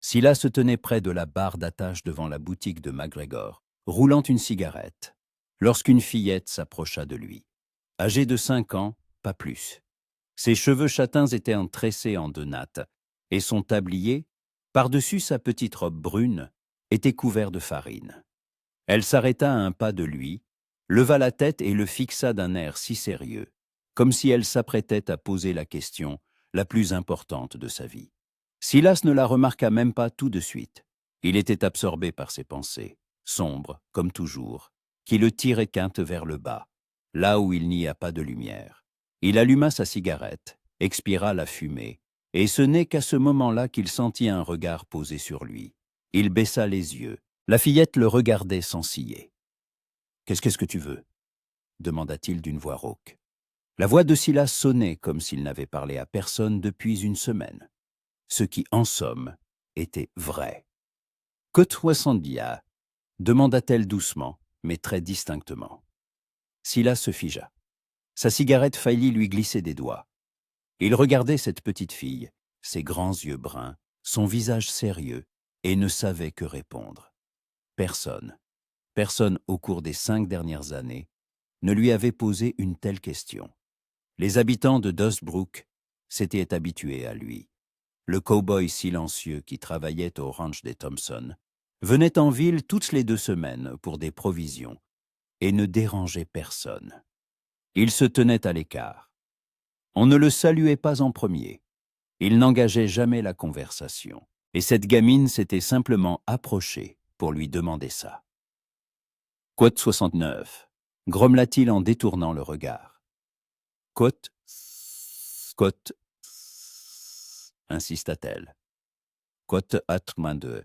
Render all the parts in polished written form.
Silas se tenait près de la barre d'attache devant la boutique de McGregor, roulant une cigarette, lorsqu'une fillette s'approcha de lui. Âgée de 5 ans, pas plus. Ses cheveux châtains étaient tressés en 2 nattes, et son tablier, par-dessus sa petite robe brune, était couvert de farine. Elle s'arrêta à un pas de lui, leva la tête et le fixa d'un air si sérieux, comme si elle s'apprêtait à poser la question la plus importante de sa vie. Silas ne la remarqua même pas tout de suite. Il était absorbé par ses pensées, sombres, comme toujours, qui le tiraient quinte vers le bas, là où il n'y a pas de lumière. Il alluma sa cigarette, expira la fumée, et ce n'est qu'à ce moment-là qu'il sentit un regard posé sur lui. Il baissa les yeux. La fillette le regardait sans ciller. « Qu'est-ce que tu veux ?» demanda-t-il d'une voix rauque. La voix de Silas sonnait comme s'il n'avait parlé à personne depuis une semaine. Ce qui, en somme, était vrai. « Que toi dia ?» demanda-t-elle doucement, mais très distinctement. Silas se figea. Sa cigarette faillit lui glisser des doigts. Il regardait cette petite fille, ses grands yeux bruns, son visage sérieux, et ne savait que répondre. Personne au cours des 5 dernières années ne lui avait posé une telle question. Les habitants de Dustbrook s'étaient habitués à lui. Le cow-boy silencieux qui travaillait au ranch des Thompson venait en ville toutes les 2 semaines pour des provisions et ne dérangeait personne. Il se tenait à l'écart. On ne le saluait pas en premier. Il n'engageait jamais la conversation. Et cette gamine s'était simplement approchée pour lui demander ça. « Côte 69 » grommela-t-il en détournant le regard. « Côte, côte, insista-t-elle. Côte atmandeux.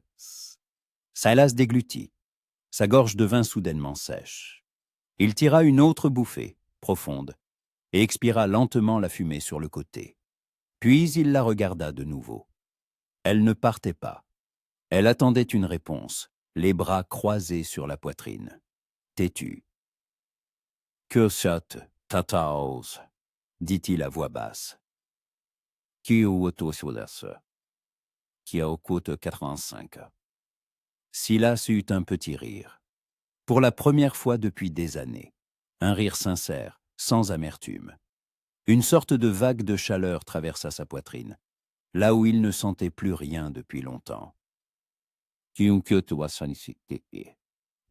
Silas déglutit. Sa gorge devint soudainement sèche. Il tira une autre bouffée, profonde, et expira lentement la fumée sur le côté. Puis il la regarda de nouveau. Elle ne partait pas. Elle attendait une réponse, les bras croisés sur la poitrine. Têtue. « Cursat, tataos » dit-il à voix basse. « Kiouotosoulas » qui a au côte 85. Silas eut un petit rire. Pour la première fois depuis des années. Un rire sincère, sans amertume. Une sorte de vague de chaleur traversa sa poitrine, là où il ne sentait plus rien depuis longtemps. «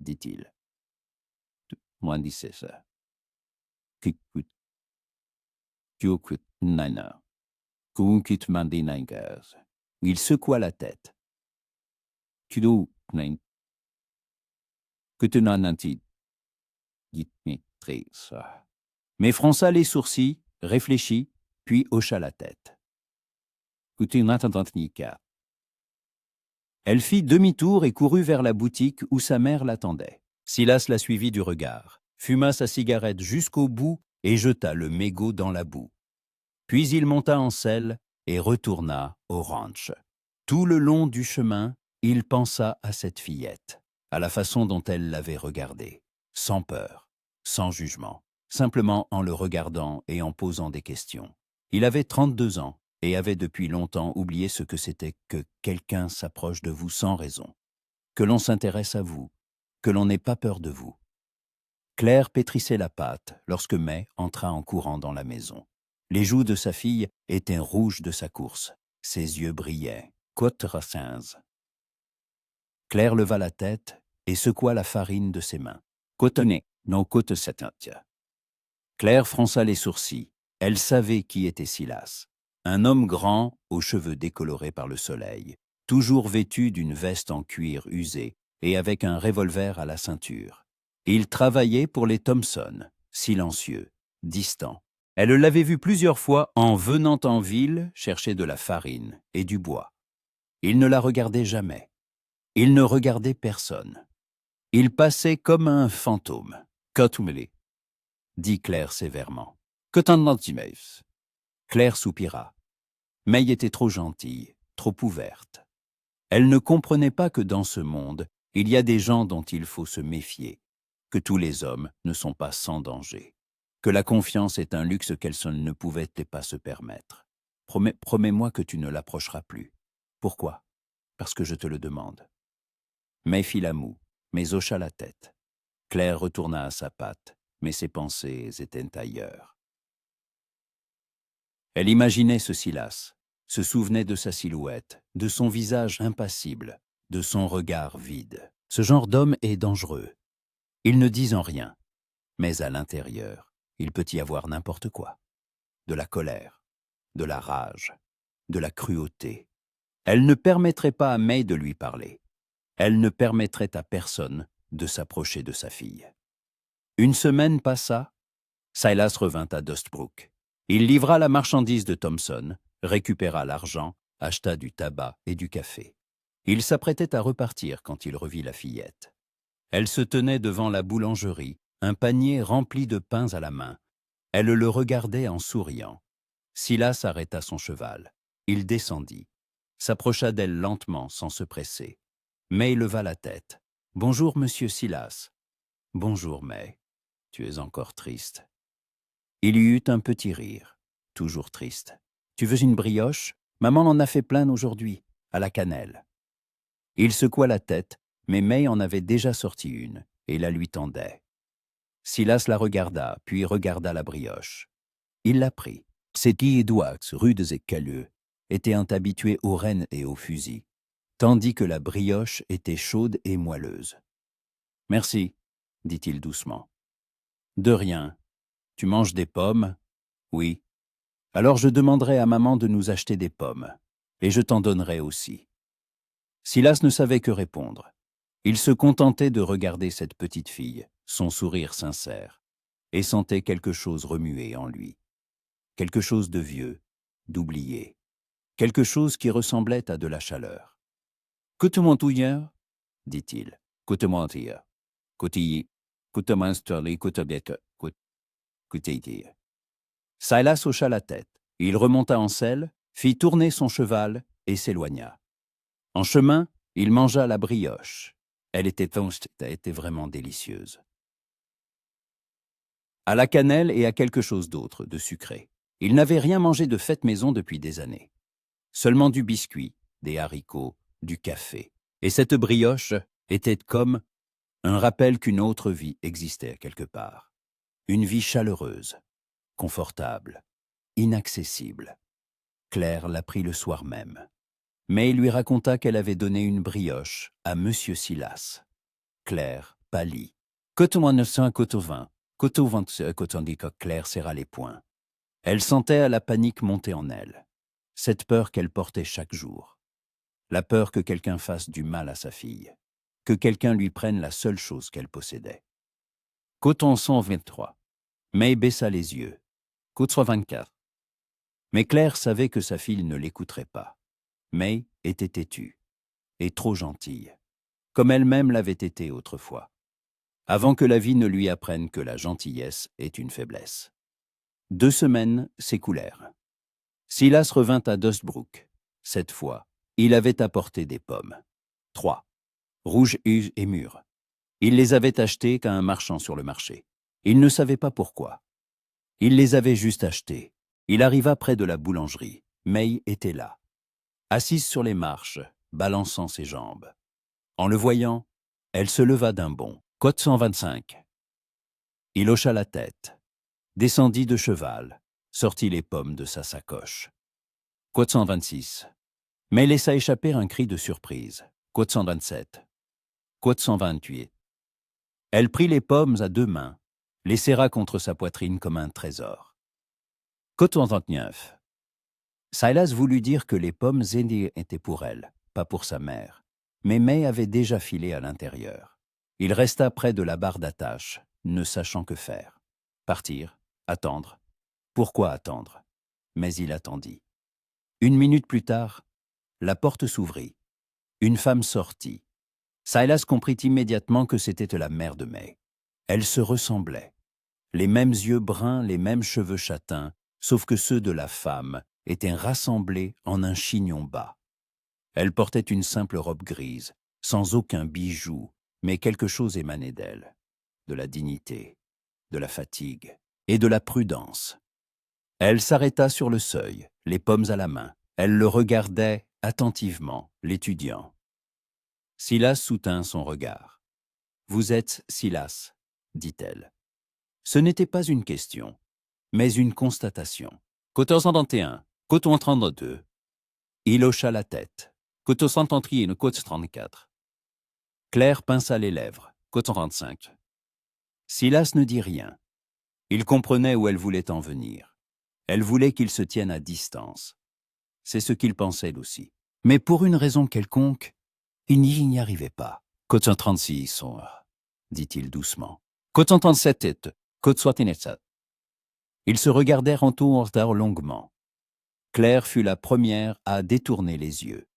dit-il. Il secoua la tête. Mais fronça les sourcils, réfléchit, puis hocha la tête. Elle fit demi-tour et courut vers la boutique où sa mère l'attendait. Silas la suivit du regard, fuma sa cigarette jusqu'au bout et jeta le mégot dans la boue. Puis il monta en selle et retourna au ranch. Tout le long du chemin, il pensa à cette fillette, à la façon dont elle l'avait regardé, sans peur, sans jugement, simplement en le regardant et en posant des questions. Il avait 32 ans et avait depuis longtemps oublié ce que c'était que quelqu'un s'approche de vous sans raison, que l'on s'intéresse à vous, que l'on n'ait pas peur de vous. Claire pétrissait la pâte lorsque May entra en courant dans la maison. Les joues de sa fille étaient rouges de sa course. Ses yeux brillaient. Côte 15. Claire leva la tête et secoua la farine de ses mains. Cotonné, non côte 7. Claire fronça les sourcils. Elle savait qui était Silas. Un homme grand, aux cheveux décolorés par le soleil, toujours vêtu d'une veste en cuir usée et avec un revolver à la ceinture. Il travaillait pour les Thompson, silencieux, distant. Elle l'avait vu plusieurs fois en venant en ville chercher de la farine et du bois. Il ne la regardait jamais. Il ne regardait personne. Il passait comme un fantôme. « Qu'as-tu dit Claire sévèrement. « Que t'en as-tu, Maeve ?» Claire soupira. May était trop gentille, trop ouverte. Elle ne comprenait pas que dans ce monde, il y a des gens dont il faut se méfier, que tous les hommes ne sont pas sans danger, que la confiance est un luxe qu'elle seule ne pouvait pas se permettre. Promets-moi que tu ne l'approcheras plus. Pourquoi ? parce que je te le demande. May fit la moue, mais hocha la tête. Claire retourna à sa patte, mais ses pensées étaient ailleurs. Elle imaginait ce Silas, se souvenait de sa silhouette, de son visage impassible, de son regard vide. Ce genre d'homme est dangereux. Ils ne disent rien, mais à l'intérieur, il peut y avoir n'importe quoi. De la colère, de la rage, de la cruauté. Elle ne permettrait pas à May de lui parler. Elle ne permettrait à personne de s'approcher de sa fille. Une semaine passa, Silas revint à Dustbrook. Il livra la marchandise de Thompson, récupéra l'argent, acheta du tabac et du café. Il s'apprêtait à repartir quand il revit la fillette. Elle se tenait devant la boulangerie, un panier rempli de pains à la main. Elle le regardait en souriant. Silas arrêta son cheval. Il descendit, s'approcha d'elle lentement sans se presser. May leva la tête. « Bonjour, monsieur Silas. »« Bonjour, May. Tu es encore triste. » Il y eut un petit rire, toujours triste. « Tu veux une brioche? Maman en a fait plein aujourd'hui, à la cannelle. » Il secoua la tête, mais May en avait déjà sorti une, et la lui tendait. Silas la regarda, puis regarda la brioche. Il la prit. Ses pieds et doigts, rudes et calleux, étaient habitués aux rênes et aux fusils, tandis que la brioche était chaude et moelleuse. « Merci, » dit-il doucement. « De rien. Tu manges des pommes? »« Oui. »« Alors je demanderai à maman de nous acheter des pommes, et je t'en donnerai aussi. » Silas ne savait que répondre. Il se contentait de regarder cette petite fille, son sourire sincère, et sentait quelque chose remuer en lui. Quelque chose de vieux, d'oublié. Quelque chose qui ressemblait à de la chaleur. « Coute-moi touilleur, » dit-il. « Coute-moi touilleur. Coutille. Coute-moi sterling, coute-bête, coutille. » Silas hocha la tête. Il remonta en selle, fit tourner son cheval et s'éloigna. En chemin, il mangea la brioche. Elle était vraiment délicieuse. À la cannelle et à quelque chose d'autre, de sucré. Il n'avait rien mangé de fête maison depuis des années. Seulement du biscuit, des haricots, du café. Et cette brioche était comme un rappel qu'une autre vie existait quelque part. Une vie chaleureuse, confortable, inaccessible. Claire l'apprit le soir même. May lui raconta qu'elle avait donné une brioche à Monsieur Silas. Claire pâlit. Cote-moi 900 cote au vin. Cote au vin, dit que Claire serra les poings. Elle sentait la panique monter en elle. Cette peur qu'elle portait chaque jour. La peur que quelqu'un fasse du mal à sa fille. Que quelqu'un lui prenne la seule chose qu'elle possédait. Coton 123. May baissa les yeux. Côte 124. Mais Claire savait que sa fille ne l'écouterait pas. May était têtue. Et trop gentille. Comme elle-même l'avait été autrefois. Avant que la vie ne lui apprenne que la gentillesse est une faiblesse. 2 semaines s'écoulèrent. Silas revint à Dustbrook. Cette fois, il avait apporté des pommes. 3. Rouges et mûres. Il les avait achetées qu'à un marchand sur le marché. Il ne savait pas pourquoi. Il les avait juste achetées. Il arriva près de la boulangerie. May était là, assise sur les marches, balançant ses jambes. En le voyant, elle se leva d'un bond. Côte 125. Il hocha la tête, descendit de cheval, sortit les pommes de sa sacoche. Côte 126. Mais laissa échapper un cri de surprise. Côte 127. Côte 128. Elle prit les pommes à 2 mains, les serra contre sa poitrine comme un trésor. Côte 129. Silas voulut dire que les pommes étaient pour elle, pas pour sa mère, mais May avait déjà filé à l'intérieur. Il resta près de la barre d'attache, ne sachant que faire. Partir, attendre. Pourquoi attendre? Mais il attendit. 1 minute plus tard, la porte s'ouvrit. Une femme sortit. Silas comprit immédiatement que c'était la mère de May. Elle se ressemblait. Les mêmes yeux bruns, les mêmes cheveux châtains, sauf que ceux de la femme étaient rassemblés en un chignon bas. Elle portait une simple robe grise, sans aucun bijou, mais quelque chose émanait d'elle. De la dignité, de la fatigue et de la prudence. Elle s'arrêta sur le seuil, les pommes à la main. Elle le regardait attentivement l'étudiant. Silas soutint son regard. « Vous êtes Silas, dit-elle. Ce n'était pas une question, mais une constatation. Coton 131, coton 32. Il hocha la tête. Coton 131, coton 34. Claire pinça les lèvres. Coton 35. Silas ne dit rien. Il comprenait où elle voulait en venir. Elle voulait qu'il se tienne à distance. C'est ce qu'il pensait aussi. Mais pour une raison quelconque, il n'y arrivait pas. Coton 36, dit-il doucement. Coton 37, coton 67. Ils se regardèrent en tour longuement. Claire fut la première à détourner les yeux.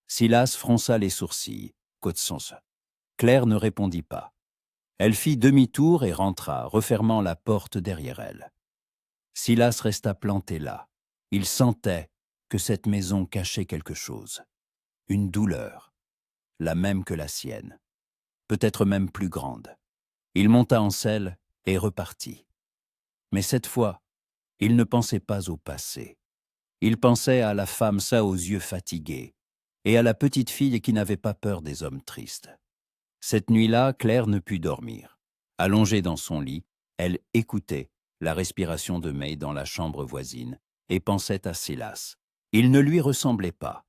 Silas fronça les sourcils. Claire ne répondit pas. Elle fit demi-tour et rentra, refermant la porte derrière elle. Silas resta planté là. Il sentait que cette maison cachait quelque chose. Une douleur, la même que la sienne. Peut-être même plus grande. Il monta en selle et repartit. Mais cette fois, il ne pensait pas au passé. Il pensait à la femme ça aux yeux fatigués et à la petite fille qui n'avait pas peur des hommes tristes. Cette nuit-là, Claire ne put dormir. Allongée dans son lit, elle écoutait la respiration de May dans la chambre voisine et pensait à Silas. Il ne lui ressemblait pas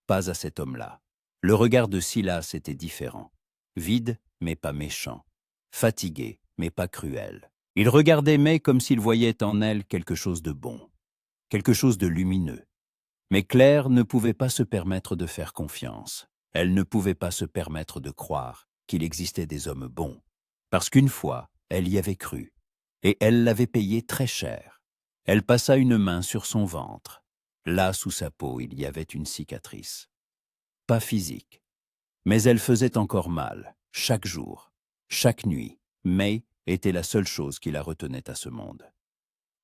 à cet homme-là. Le regard de Silas était différent. Vide, mais pas méchant. Fatigué, mais pas cruel. Il regardait May comme s'il voyait en elle quelque chose de bon, quelque chose de lumineux. Mais Claire ne pouvait pas se permettre de faire confiance. Elle ne pouvait pas se permettre de croire qu'il existait des hommes bons, parce qu'une fois, elle y avait cru, et elle l'avait payé très cher. Elle passa une main sur son ventre. Là, sous sa peau, il y avait une cicatrice. Pas physique, mais elle faisait encore mal, chaque jour, chaque nuit. May était la seule chose qui la retenait à ce monde.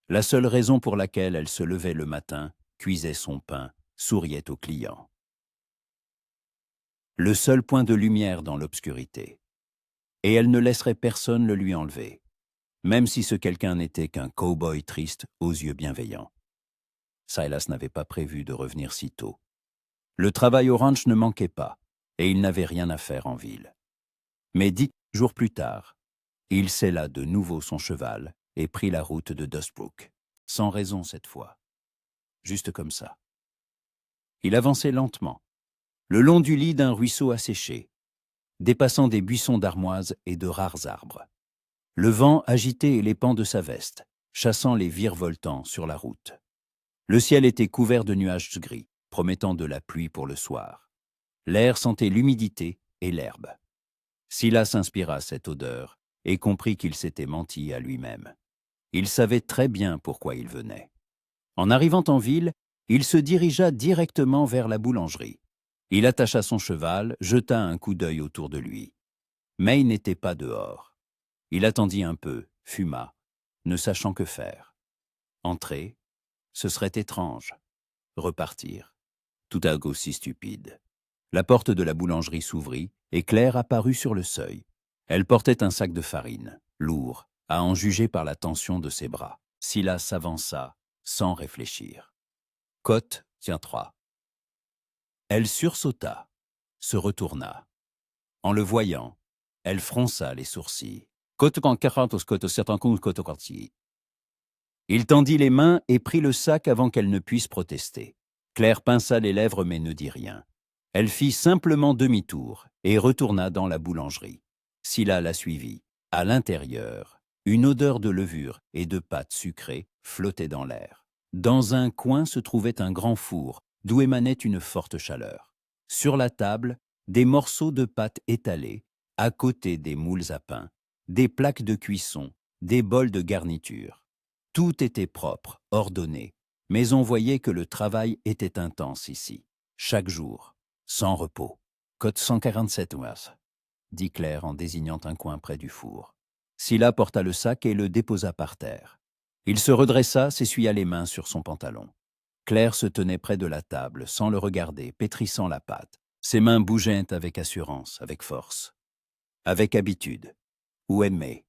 La seule raison pour laquelle elle se levait le matin, cuisait son pain, souriait aux clients. Le seul point de lumière dans l'obscurité. Et elle ne laisserait personne le lui enlever, même si ce quelqu'un n'était qu'un cow-boy triste aux yeux bienveillants. Silas n'avait pas prévu de revenir si tôt. Le travail au ranch ne manquait pas, et il n'avait rien à faire en ville. Mais 10 jours plus tard, il sella de nouveau son cheval et prit la route de Dustbrook, sans raison cette fois, juste comme ça. Il avançait lentement, le long du lit d'un ruisseau asséché, dépassant des buissons d'armoises et de rares arbres. Le vent agitait les pans de sa veste, chassant les virevoltants sur la route. Le ciel était couvert de nuages gris, promettant de la pluie pour le soir. L'air sentait l'humidité et l'herbe. Silas inspira cette odeur et comprit qu'il s'était menti à lui-même. Il savait très bien pourquoi il venait. En arrivant en ville, il se dirigea directement vers la boulangerie. Il attacha son cheval, jeta un coup d'œil autour de lui. May n'était pas dehors. Il attendit un peu, fuma, ne sachant que faire. Entrer, ce serait étrange. Repartir, tout à aussi stupide. La porte de la boulangerie s'ouvrit et Claire apparut sur le seuil. Elle portait un sac de farine, lourd, à en juger par la tension de ses bras. Silas s'avança, sans réfléchir. Côte, tiens 3. Elle sursauta, se retourna. En le voyant, elle fronça les sourcils. Il tendit les mains et prit le sac avant qu'elle ne puisse protester. Claire pinça les lèvres mais ne dit rien. Elle fit simplement demi-tour et retourna dans la boulangerie. Silas la suivit. À l'intérieur, une odeur de levure et de pâte sucrée flottait dans l'air. Dans un coin se trouvait un grand four d'où émanait une forte chaleur. Sur la table, des morceaux de pâte étalés, à côté des moules à pain, des plaques de cuisson, des bols de garniture. Tout était propre, ordonné, mais on voyait que le travail était intense ici, chaque jour, sans repos. Côte 147 ouest, dit Claire en désignant un coin près du four. Silas porta le sac et le déposa par terre. Il se redressa, s'essuya les mains sur son pantalon. Claire se tenait près de la table, sans le regarder, pétrissant la pâte. Ses mains bougeaient avec assurance, avec force. Avec habitude. « Où est May ?»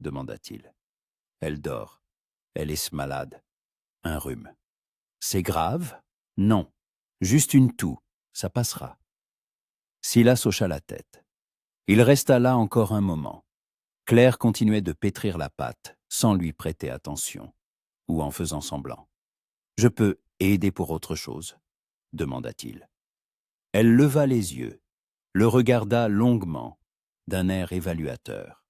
demanda-t-il. « Elle dort. Elle est malade. Un rhume. » C'est grave? Non. Juste une toux, ça passera. Silas hocha la tête. Il resta là encore un moment. Claire continuait de pétrir la pâte, sans lui prêter attention, ou en faisant semblant. « Je peux aider pour autre chose ?» demanda-t-il. Elle leva les yeux, le regarda longuement, d'un air évaluateur.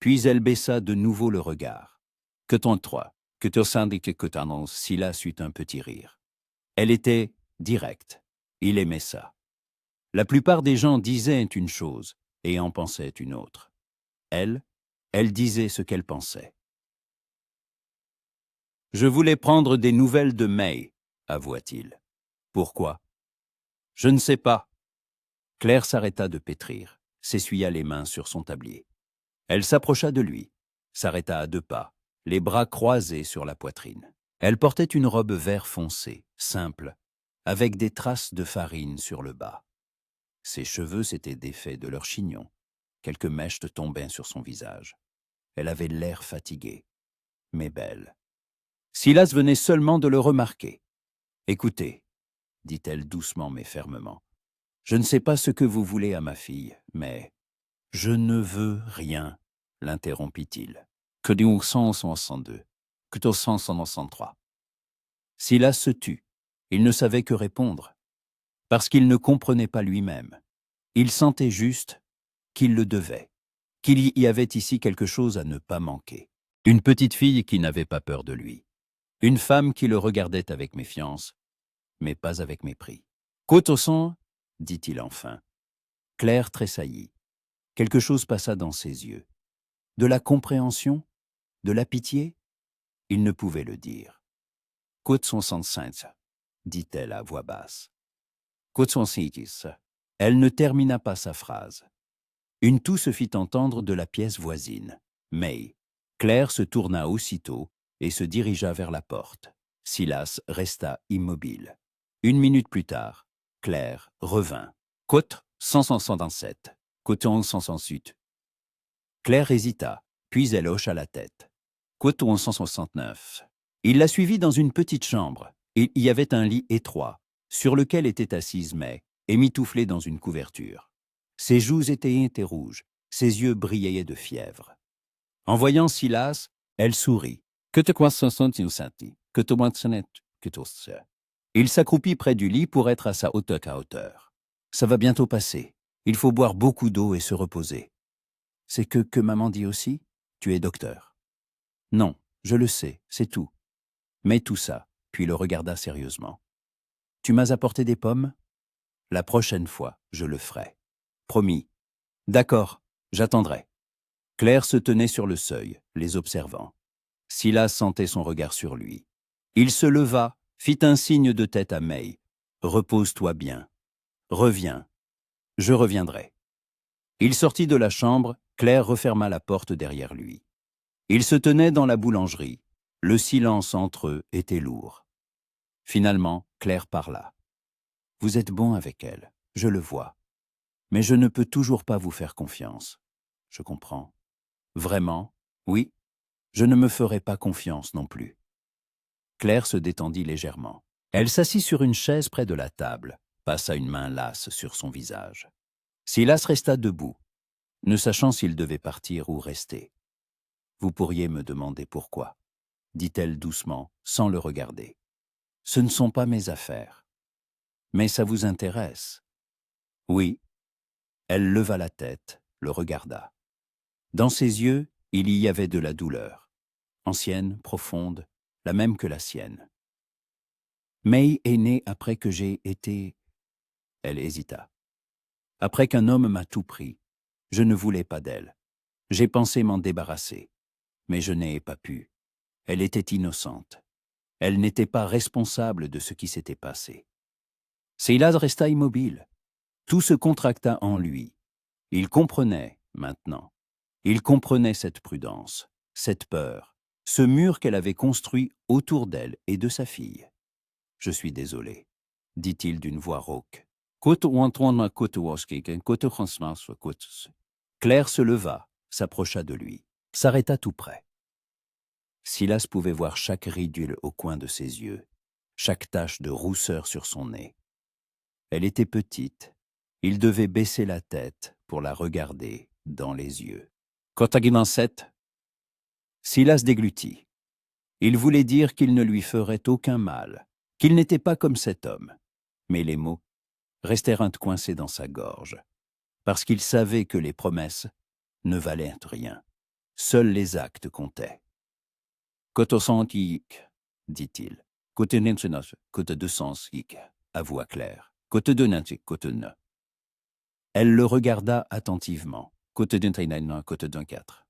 Puis elle baissa de nouveau le regard. « Que ton toi, que ton syndic que t'annonce ?» Silas eut un petit rire. Elle était directe. Il aimait ça. La plupart des gens disaient une chose et en pensaient une autre. Elle disait ce qu'elle pensait. « Je voulais prendre des nouvelles de May, » avoua-t-il. « Pourquoi ?»« Je ne sais pas. » Claire s'arrêta de pétrir, s'essuya les mains sur son tablier. Elle s'approcha de lui, s'arrêta à 2 pas, les bras croisés sur la poitrine. Elle portait une robe vert foncé, simple, avec des traces de farine sur le bas. Ses cheveux s'étaient défaits de leur chignon. Quelques mèches tombaient sur son visage. Elle avait l'air fatiguée, mais belle. Silas venait seulement de le remarquer. « Écoutez, » dit-elle doucement mais fermement, « je ne sais pas ce que vous voulez à ma fille, mais... » « Je ne veux rien, » l'interrompit-il. « Que 1962, que 1963. » Silas se tut. Il ne savait que répondre, parce qu'il ne comprenait pas lui-même. Il sentait juste qu'il le devait, qu'il y avait ici quelque chose à ne pas manquer. Une petite fille qui n'avait pas peur de lui. Une femme qui le regardait avec méfiance, mais pas avec mépris. « Côte au sang ?» dit-il enfin. Claire tressaillit. Quelque chose passa dans ses yeux. De la compréhension? De la pitié? Il ne pouvait le dire. « Côte 65 » dit-elle à voix basse. « Côte 66 » Elle ne termina pas sa phrase. Une toux se fit entendre de la pièce voisine. May. Claire se tourna aussitôt et se dirigea vers la porte. Silas resta immobile. 1 minute plus tard, Claire revint. « Côte 167 » « Côte 168 » Claire hésita, puis elle hocha la tête. « Côte 169 » Il la suivit dans une petite chambre. Il y avait un lit étroit, sur lequel était assise May, émitouflée dans une couverture. Ses joues étaient rouges, ses yeux brillaient de fièvre. En voyant Silas, elle sourit. « Que te Il s'accroupit près du lit pour être à sa hauteur. « Ça va bientôt passer. Il faut boire beaucoup d'eau et se reposer. » « C'est que maman dit aussi? Tu es docteur. »« Non, je le sais, c'est tout. » Mais tout ça, puis le regarda sérieusement. « Tu m'as apporté des pommes? La prochaine fois, je le ferai. Promis. D'accord, j'attendrai. » Claire se tenait sur le seuil, les observant. Silas sentait son regard sur lui. Il se leva, fit un signe de tête à May. « Repose-toi bien. Reviens. Je reviendrai. » Il sortit de la chambre, Claire referma la porte derrière lui. Ils se tenaient dans la boulangerie. Le silence entre eux était lourd. Finalement, Claire parla. « Vous êtes bon avec elle, je le vois. Mais je ne peux toujours pas vous faire confiance. Je comprends. Vraiment? Oui. Je ne me ferai pas confiance non plus. » Claire se détendit légèrement. Elle s'assit sur une chaise près de la table, passa une main lasse sur son visage. Silas resta debout, ne sachant s'il devait partir ou rester. « Vous pourriez me demander pourquoi ?» dit-elle doucement, sans le regarder. « Ce ne sont pas mes affaires. Mais ça vous intéresse ?» « Oui. » Elle leva la tête, le regarda. Dans ses yeux, il y avait de la douleur, ancienne, profonde, la même que la sienne. « May est née après que j'ai été... » Elle hésita. « Après qu'un homme m'a tout pris. Je ne voulais pas d'elle. J'ai pensé m'en débarrasser. Mais je n'ai pas pu. Elle était innocente. Elle n'était pas responsable de ce qui s'était passé. » Silas resta immobile. Tout se contracta en lui. Il comprenait, maintenant. Il comprenait cette prudence, cette peur, ce mur qu'elle avait construit autour d'elle et de sa fille. « Je suis désolé, » dit-il d'une voix rauque. Claire se leva, s'approcha de lui, s'arrêta tout près. Silas pouvait voir chaque ridule au coin de ses yeux, chaque tache de rousseur sur son nez. Elle était petite. Il devait baisser la tête pour la regarder dans les yeux. Kotagimanset. Silas déglutit. Il voulait dire qu'il ne lui ferait aucun mal, qu'il n'était pas comme cet homme. Mais les mots restèrent coincés dans sa gorge, parce qu'il savait que les promesses ne valaient rien. Seuls les actes comptaient. Kotosantik, dit-il. Côté nensenas, côté de sensik, avoua Claire. Côté de nantik, côté ne. Elle le regarda attentivement. Côté d'un traînain, côté d'un quatre.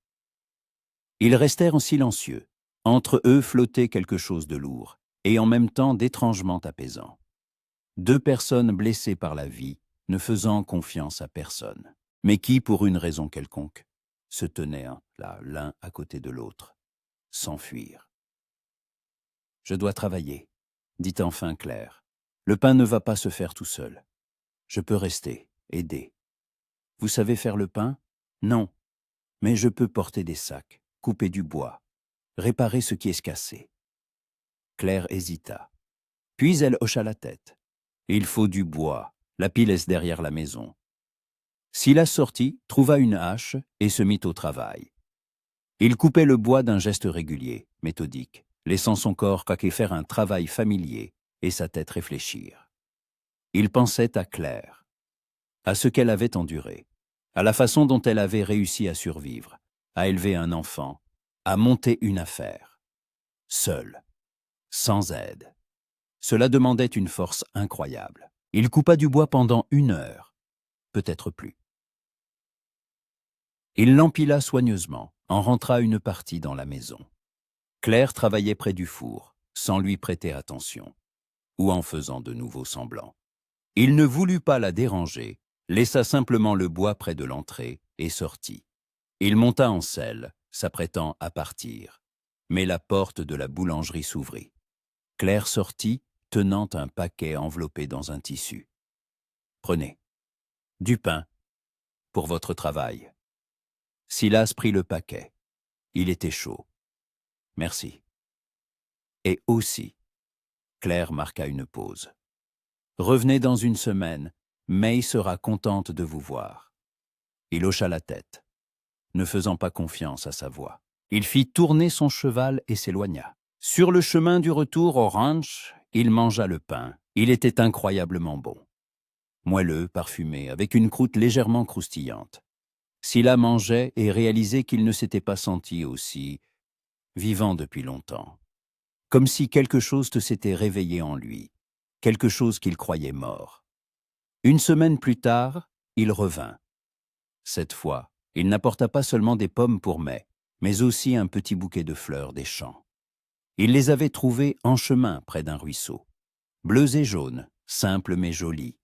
Ils restèrent silencieux. Entre eux flottait quelque chose de lourd, et en même temps d'étrangement apaisant. Deux personnes blessées par la vie, ne faisant confiance à personne, mais qui, pour une raison quelconque, se tenaient là, l'un à côté de l'autre, sans fuir. « Je dois travailler, » dit enfin Claire. « Le pain ne va pas se faire tout seul. Je peux rester, aider. Vous savez faire le pain? Non, mais je peux porter des sacs, couper du bois, réparer ce qui est cassé. » Claire hésita. Puis elle hocha la tête. « Il faut du bois, la pile est derrière la maison. » Silas sortit, trouva une hache et se mit au travail. Il coupait le bois d'un geste régulier, méthodique, laissant son corps faire un travail familier et sa tête réfléchir. Il pensait à Claire, à ce qu'elle avait enduré, à la façon dont elle avait réussi à survivre, à élever un enfant, à monter une affaire. Seule, sans aide. Cela demandait une force incroyable. Il coupa du bois pendant 1 heure, peut-être plus. Il l'empila soigneusement, en rentra une partie dans la maison. Claire travaillait près du four, sans lui prêter attention, ou en faisant de nouveaux semblants. Il ne voulut pas la déranger, laissa simplement le bois près de l'entrée et sortit. Il monta en selle, s'apprêtant à partir, mais la porte de la boulangerie s'ouvrit. Claire sortit, tenant un paquet enveloppé dans un tissu. « Prenez. Du pain. Pour votre travail. » Silas prit le paquet. Il était chaud. « Merci. » Et aussi. Claire marqua une pause. « Revenez dans 1 semaine. May sera contente de vous voir. » Il hocha la tête, ne faisant pas confiance à sa voix. Il fit tourner son cheval et s'éloigna. Sur le chemin du retour au ranch, il mangea le pain. Il était incroyablement bon. Moelleux, parfumé, avec une croûte légèrement croustillante. Silas mangeait et réalisait qu'il ne s'était pas senti aussi vivant depuis longtemps. Comme si quelque chose s'était réveillé en lui, quelque chose qu'il croyait mort. 1 semaine plus tard, il revint. Cette fois, il n'apporta pas seulement des pommes pour May, mais aussi un petit bouquet de fleurs des champs. Il les avait trouvées en chemin près d'un ruisseau. Bleues et jaunes, simples mais jolies.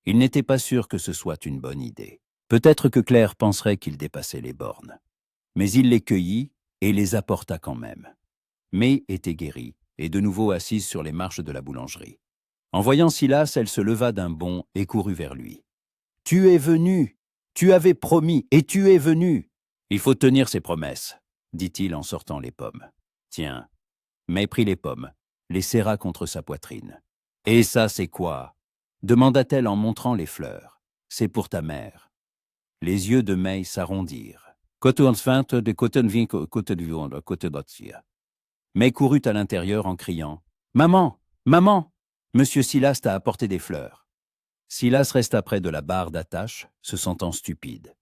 Il n'était pas sûr que ce soit une bonne idée. Peut-être que Claire penserait qu'il dépassait les bornes. Mais il les cueillit et les apporta quand même. May était guérie et de nouveau assise sur les marches de la boulangerie. En voyant Silas, elle se leva d'un bond et courut vers lui. « Tu es venu! Tu avais promis et tu es venu! Il faut tenir ses promesses, » dit-il en sortant les pommes. « Tiens. » May prit les pommes, les serra contre sa poitrine. « Et ça, c'est quoi ?» demanda-t-elle en montrant les fleurs. « C'est pour ta mère. » Les yeux de May s'arrondirent. May courut à l'intérieur en criant « Maman! Maman! Monsieur Silas t'a apporté des fleurs. » Silas resta près de la barre d'attache, se sentant stupide.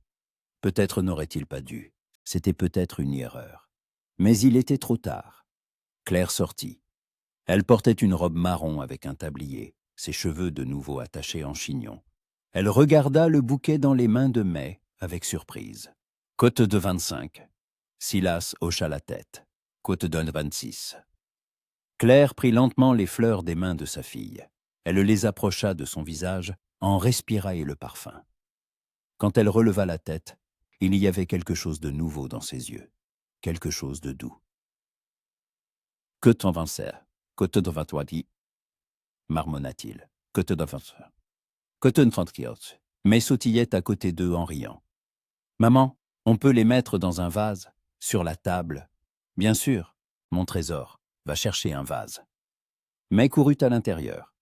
Peut-être n'aurait-il pas dû. C'était peut-être une erreur. Mais il était trop tard. Claire sortit. Elle portait une robe marron avec un tablier, ses cheveux de nouveau attachés en chignon. Elle regarda le bouquet dans les mains de May avec surprise. « Côte de 25. » Silas hocha la tête. « Côte de 26. » Claire prit lentement les fleurs des mains de sa fille. Elle les approcha de son visage, en respira le parfum. Quand elle releva la tête, il y avait quelque chose de nouveau dans ses yeux, quelque chose de doux. « Que t'en vincer, côte de 23 dit, marmonna-t-il. « Côte de 25. Côte de 34. » Mais sautillait à côté d'eux en riant. « Maman, on peut les mettre dans un vase, sur la table. »« Bien sûr, mon trésor, va chercher un vase. » mais courut à l'intérieur.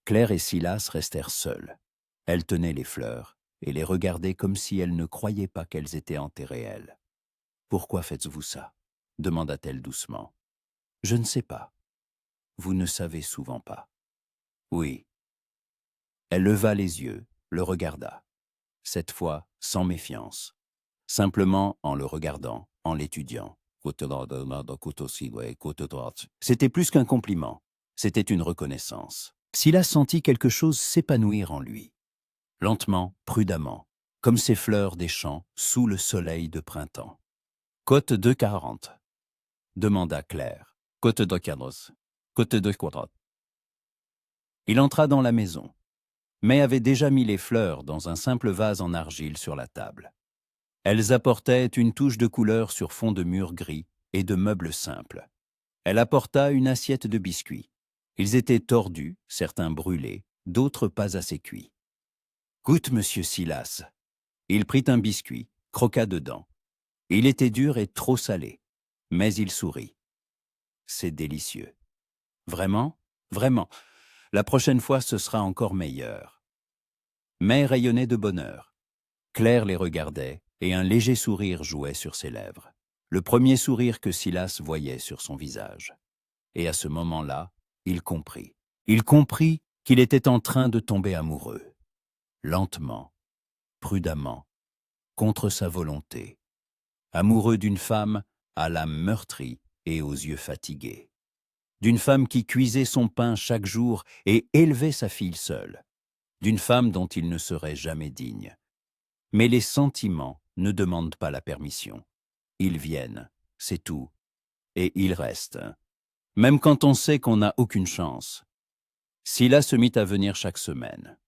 Claire et Silas restèrent seuls. Elle tenait les fleurs et les regardait comme si elle ne croyait pas qu'elles étaient enterrées elles. « Pourquoi faites-vous ça » demanda-t-elle doucement. « Je ne sais pas. Vous ne savez souvent pas. » « Oui. » Elle leva les yeux, le regarda. Cette fois, sans méfiance. Simplement en le regardant, en l'étudiant. C'était plus qu'un compliment. C'était une reconnaissance. Silas sentit quelque chose s'épanouir en lui. Lentement, prudemment, comme ces fleurs des champs sous le soleil de printemps. « Côte 240 » demanda Claire. « Côte 240. Côte 240. » Il entra dans la maison, mais avait déjà mis les fleurs dans un simple vase en argile sur la table. Elles apportaient une touche de couleur sur fond de mur gris et de meubles simples. Elle apporta une assiette de biscuits. Ils étaient tordus, certains brûlés, d'autres pas assez cuits. « Goûte, monsieur Silas. » Il prit un biscuit, croqua dedans. Il était dur et trop salé, mais il sourit. « C'est délicieux. »« Vraiment ? Vraiment. La prochaine fois, ce sera encore meilleur. » Mais rayonnait de bonheur. Claire les regardait et un léger sourire jouait sur ses lèvres. Le premier sourire que Silas voyait sur son visage. Et à ce moment-là, il comprit. Il comprit qu'il était en train de tomber amoureux. Lentement, prudemment, contre sa volonté. Amoureux d'une femme à l'âme meurtrie et aux yeux fatigués. D'une femme qui cuisait son pain chaque jour et élevait sa fille seule. D'une femme dont il ne serait jamais digne. Mais les sentiments ne demandent pas la permission. Ils viennent, c'est tout, et ils restent. Même quand on sait qu'on n'a aucune chance. Silas se mit à venir chaque semaine.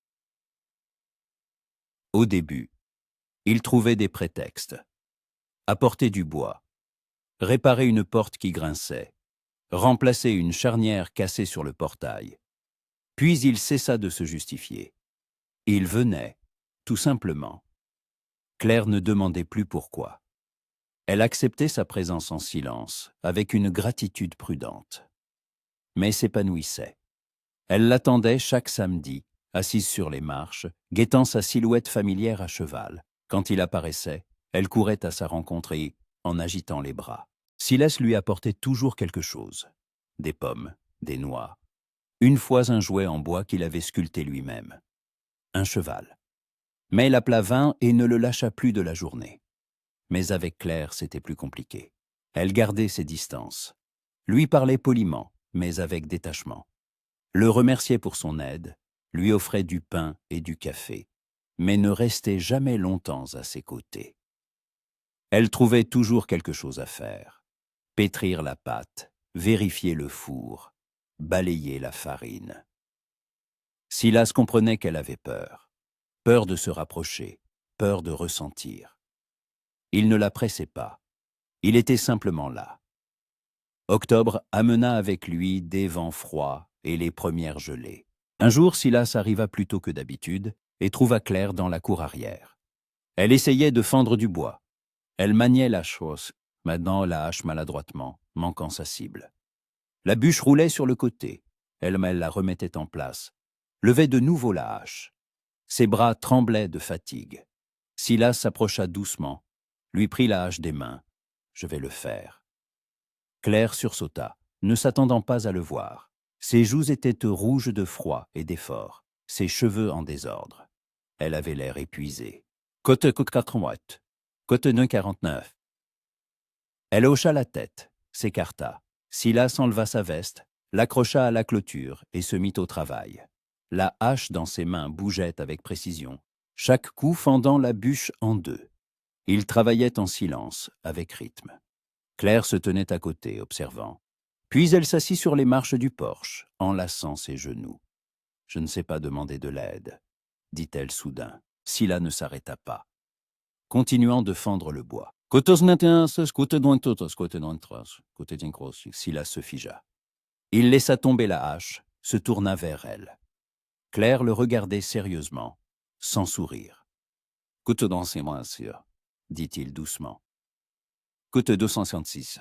Au début, il trouvait des prétextes. Apporter du bois, réparer une porte qui grinçait, remplacer une charnière cassée sur le portail. Puis il cessa de se justifier. Il venait, tout simplement. Claire ne demandait plus pourquoi. Elle acceptait sa présence en silence, avec une gratitude prudente. Mais s'épanouissait. Elle l'attendait chaque samedi, assise sur les marches, guettant sa silhouette familière à cheval. Quand il apparaissait, elle courait à sa rencontre et, en agitant les bras. Silas lui apportait toujours quelque chose. Des pommes, des noix. Une fois un jouet en bois qu'il avait sculpté lui-même. Un cheval. Mais elle appela vint et ne le lâcha plus de la journée. Mais avec Claire, c'était plus compliqué. Elle gardait ses distances. Lui parlait poliment, mais avec détachement. Le remerciait pour son aide, lui offrait du pain et du café, mais ne restait jamais longtemps à ses côtés. Elle trouvait toujours quelque chose à faire. Pétrir la pâte, vérifier le four, balayer la farine. Silas comprenait qu'elle avait peur. Peur de se rapprocher, peur de ressentir. Il ne la pressait pas. Il était simplement là. Octobre amena avec lui des vents froids et les premières gelées. Un jour, Silas arriva plus tôt que d'habitude et trouva Claire dans la cour arrière. Elle essayait de fendre du bois. Elle maniait la chose, maintenant la hache maladroitement, manquant sa cible. La bûche roulait sur le côté. Elle la remettait en place, levait de nouveau la hache. Ses bras tremblaient de fatigue. Silas s'approcha doucement, lui prit la hache des mains. « Je vais le faire. » Claire sursauta, ne s'attendant pas à le voir. Ses joues étaient rouges de froid et d'effort, ses cheveux en désordre. Elle avait l'air épuisée. « Côte 4 Côte 49. » Elle hocha la tête, s'écarta. Silas enleva sa veste, l'accrocha à la clôture et se mit au travail. La hache dans ses mains bougeait avec précision, chaque coup fendant la bûche en deux. Il travaillait en silence, avec rythme. Claire se tenait à côté, observant. Puis elle s'assit sur les marches du porche, enlaçant ses genoux. « Je ne sais pas demander de l'aide, » dit-elle soudain. Silas ne s'arrêta pas, continuant de fendre le bois. Silas se figea. Il laissa tomber la hache, se tourna vers elle. Claire le regardait sérieusement, sans sourire. « Côte dans ses mains, dit-il doucement. Côte 256.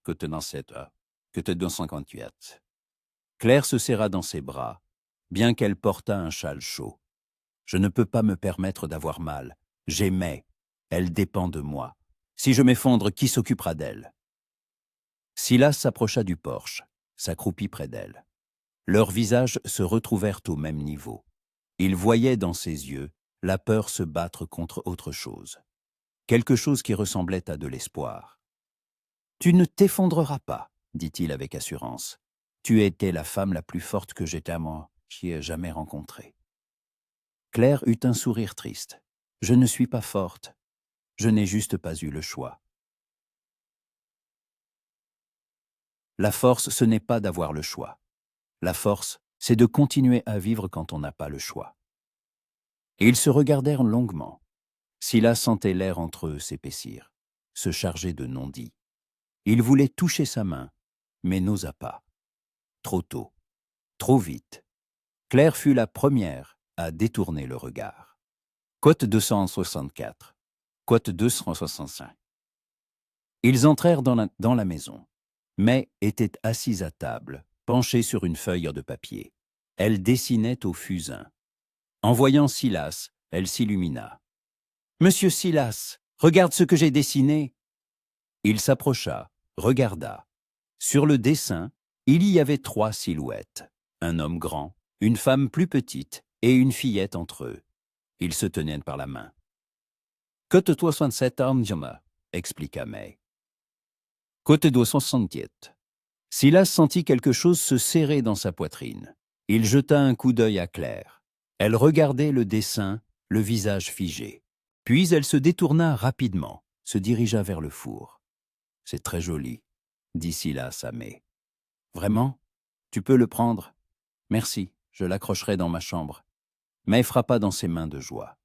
Côte 97. Côte 258. Claire se serra dans ses bras, bien qu'elle portât un châle chaud. « Je ne peux pas me permettre d'avoir mal. J'aimais. Elle dépend de moi. Si je m'effondre, qui s'occupera d'elle ?» Silas s'approcha du porche, s'accroupit près d'elle. Leurs visages se retrouvèrent au même niveau. Il voyait dans ses yeux la peur se battre contre autre chose. Quelque chose qui ressemblait à de l'espoir. « Tu ne t'effondreras pas, » dit-il avec assurance. « Tu étais la femme la plus forte que j'ai jamais rencontrée. » Claire eut un sourire triste. « Je ne suis pas forte. Je n'ai juste pas eu le choix. » La force, ce n'est pas d'avoir le choix. La force, c'est de continuer à vivre quand on n'a pas le choix. Et ils se regardèrent longuement. Silas sentait l'air entre eux s'épaissir, se charger de non-dits. Il voulait toucher sa main, mais n'osa pas. Trop tôt, trop vite. Claire fut la première à détourner le regard. Côte 264, côte 265. Ils entrèrent dans la maison. May était assise à table, penchée sur une feuille de papier. Elle dessinait au fusain. En voyant Silas, elle s'illumina. « Monsieur Silas, regarde ce que j'ai dessiné !» Il s'approcha, regarda. Sur le dessin, il y avait 3 silhouettes. Un homme grand, une femme plus petite et une fillette entre eux. Ils se tenaient par la main. « Côte 67 armes, expliqua May. Côte 268. Silas sentit quelque chose se serrer dans sa poitrine. Il jeta un coup d'œil à Claire. Elle regardait le dessin, le visage figé. Puis elle se détourna rapidement, se dirigea vers le four. « C'est très joli, » dit Silas à May. « Vraiment ? Tu peux le prendre ? Merci, je l'accrocherai dans ma chambre. » May frappa dans ses mains de joie.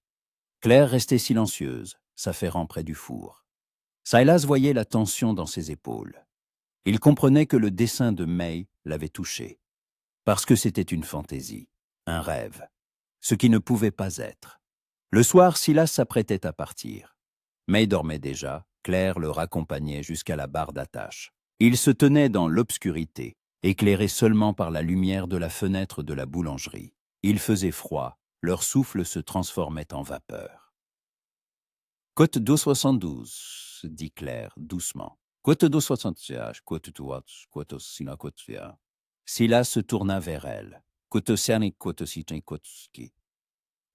Claire restait silencieuse, s'affairant près du four. Silas voyait la tension dans ses épaules. Il comprenait que le dessin de May l'avait touché, parce que c'était une fantaisie, un rêve, ce qui ne pouvait pas être. Le soir, Silas s'apprêtait à partir. May dormait déjà, Claire le raccompagnait jusqu'à la barre d'attache. Ils se tenaient dans l'obscurité, éclairés seulement par la lumière de la fenêtre de la boulangerie. Il faisait froid, leur souffle se transformait en vapeur. « Côte 272, » dit Claire doucement. Côte 271, côte 2, côte 6, côte 1. Silas se tourna vers elle. Côte 5, côte 6, côte 6.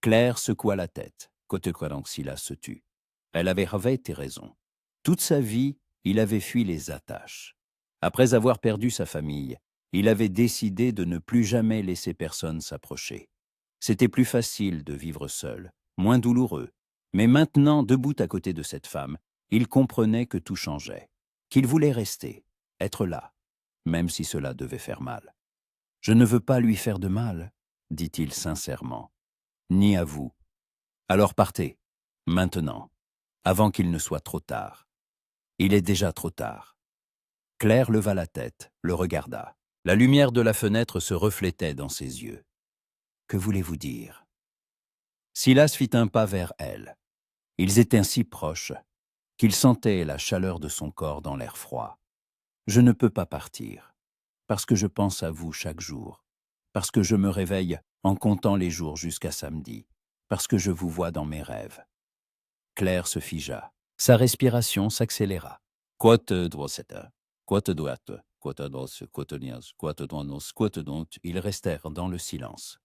Claire secoua la tête. Côte quoi donc Silas se tut. Elle avait raison. Toute sa vie, il avait fui les attaches. Après avoir perdu sa famille, il avait décidé de ne plus jamais laisser personne s'approcher. C'était plus facile de vivre seul, moins douloureux. Mais maintenant, debout à côté de cette femme, il comprenait que tout changeait, qu'il voulait rester, être là, même si cela devait faire mal. « Je ne veux pas lui faire de mal, » dit-il sincèrement, « ni à vous. Alors partez, maintenant, avant qu'il ne soit trop tard. Il est déjà trop tard. » Claire leva la tête, le regarda. La lumière de la fenêtre se reflétait dans ses yeux. « Que voulez-vous dire ?» Silas fit un pas vers elle. Ils étaient si proches qu'il sentait la chaleur de son corps dans l'air froid. « Je ne peux pas partir, parce que je pense à vous chaque jour, parce que je me réveille en comptant les jours jusqu'à samedi, parce que je vous vois dans mes rêves. » Claire se figea. Sa respiration s'accéléra. Côte droite, côte droite, côte droite, côte niaise, côte droite, côte droite. Ils restèrent dans le silence.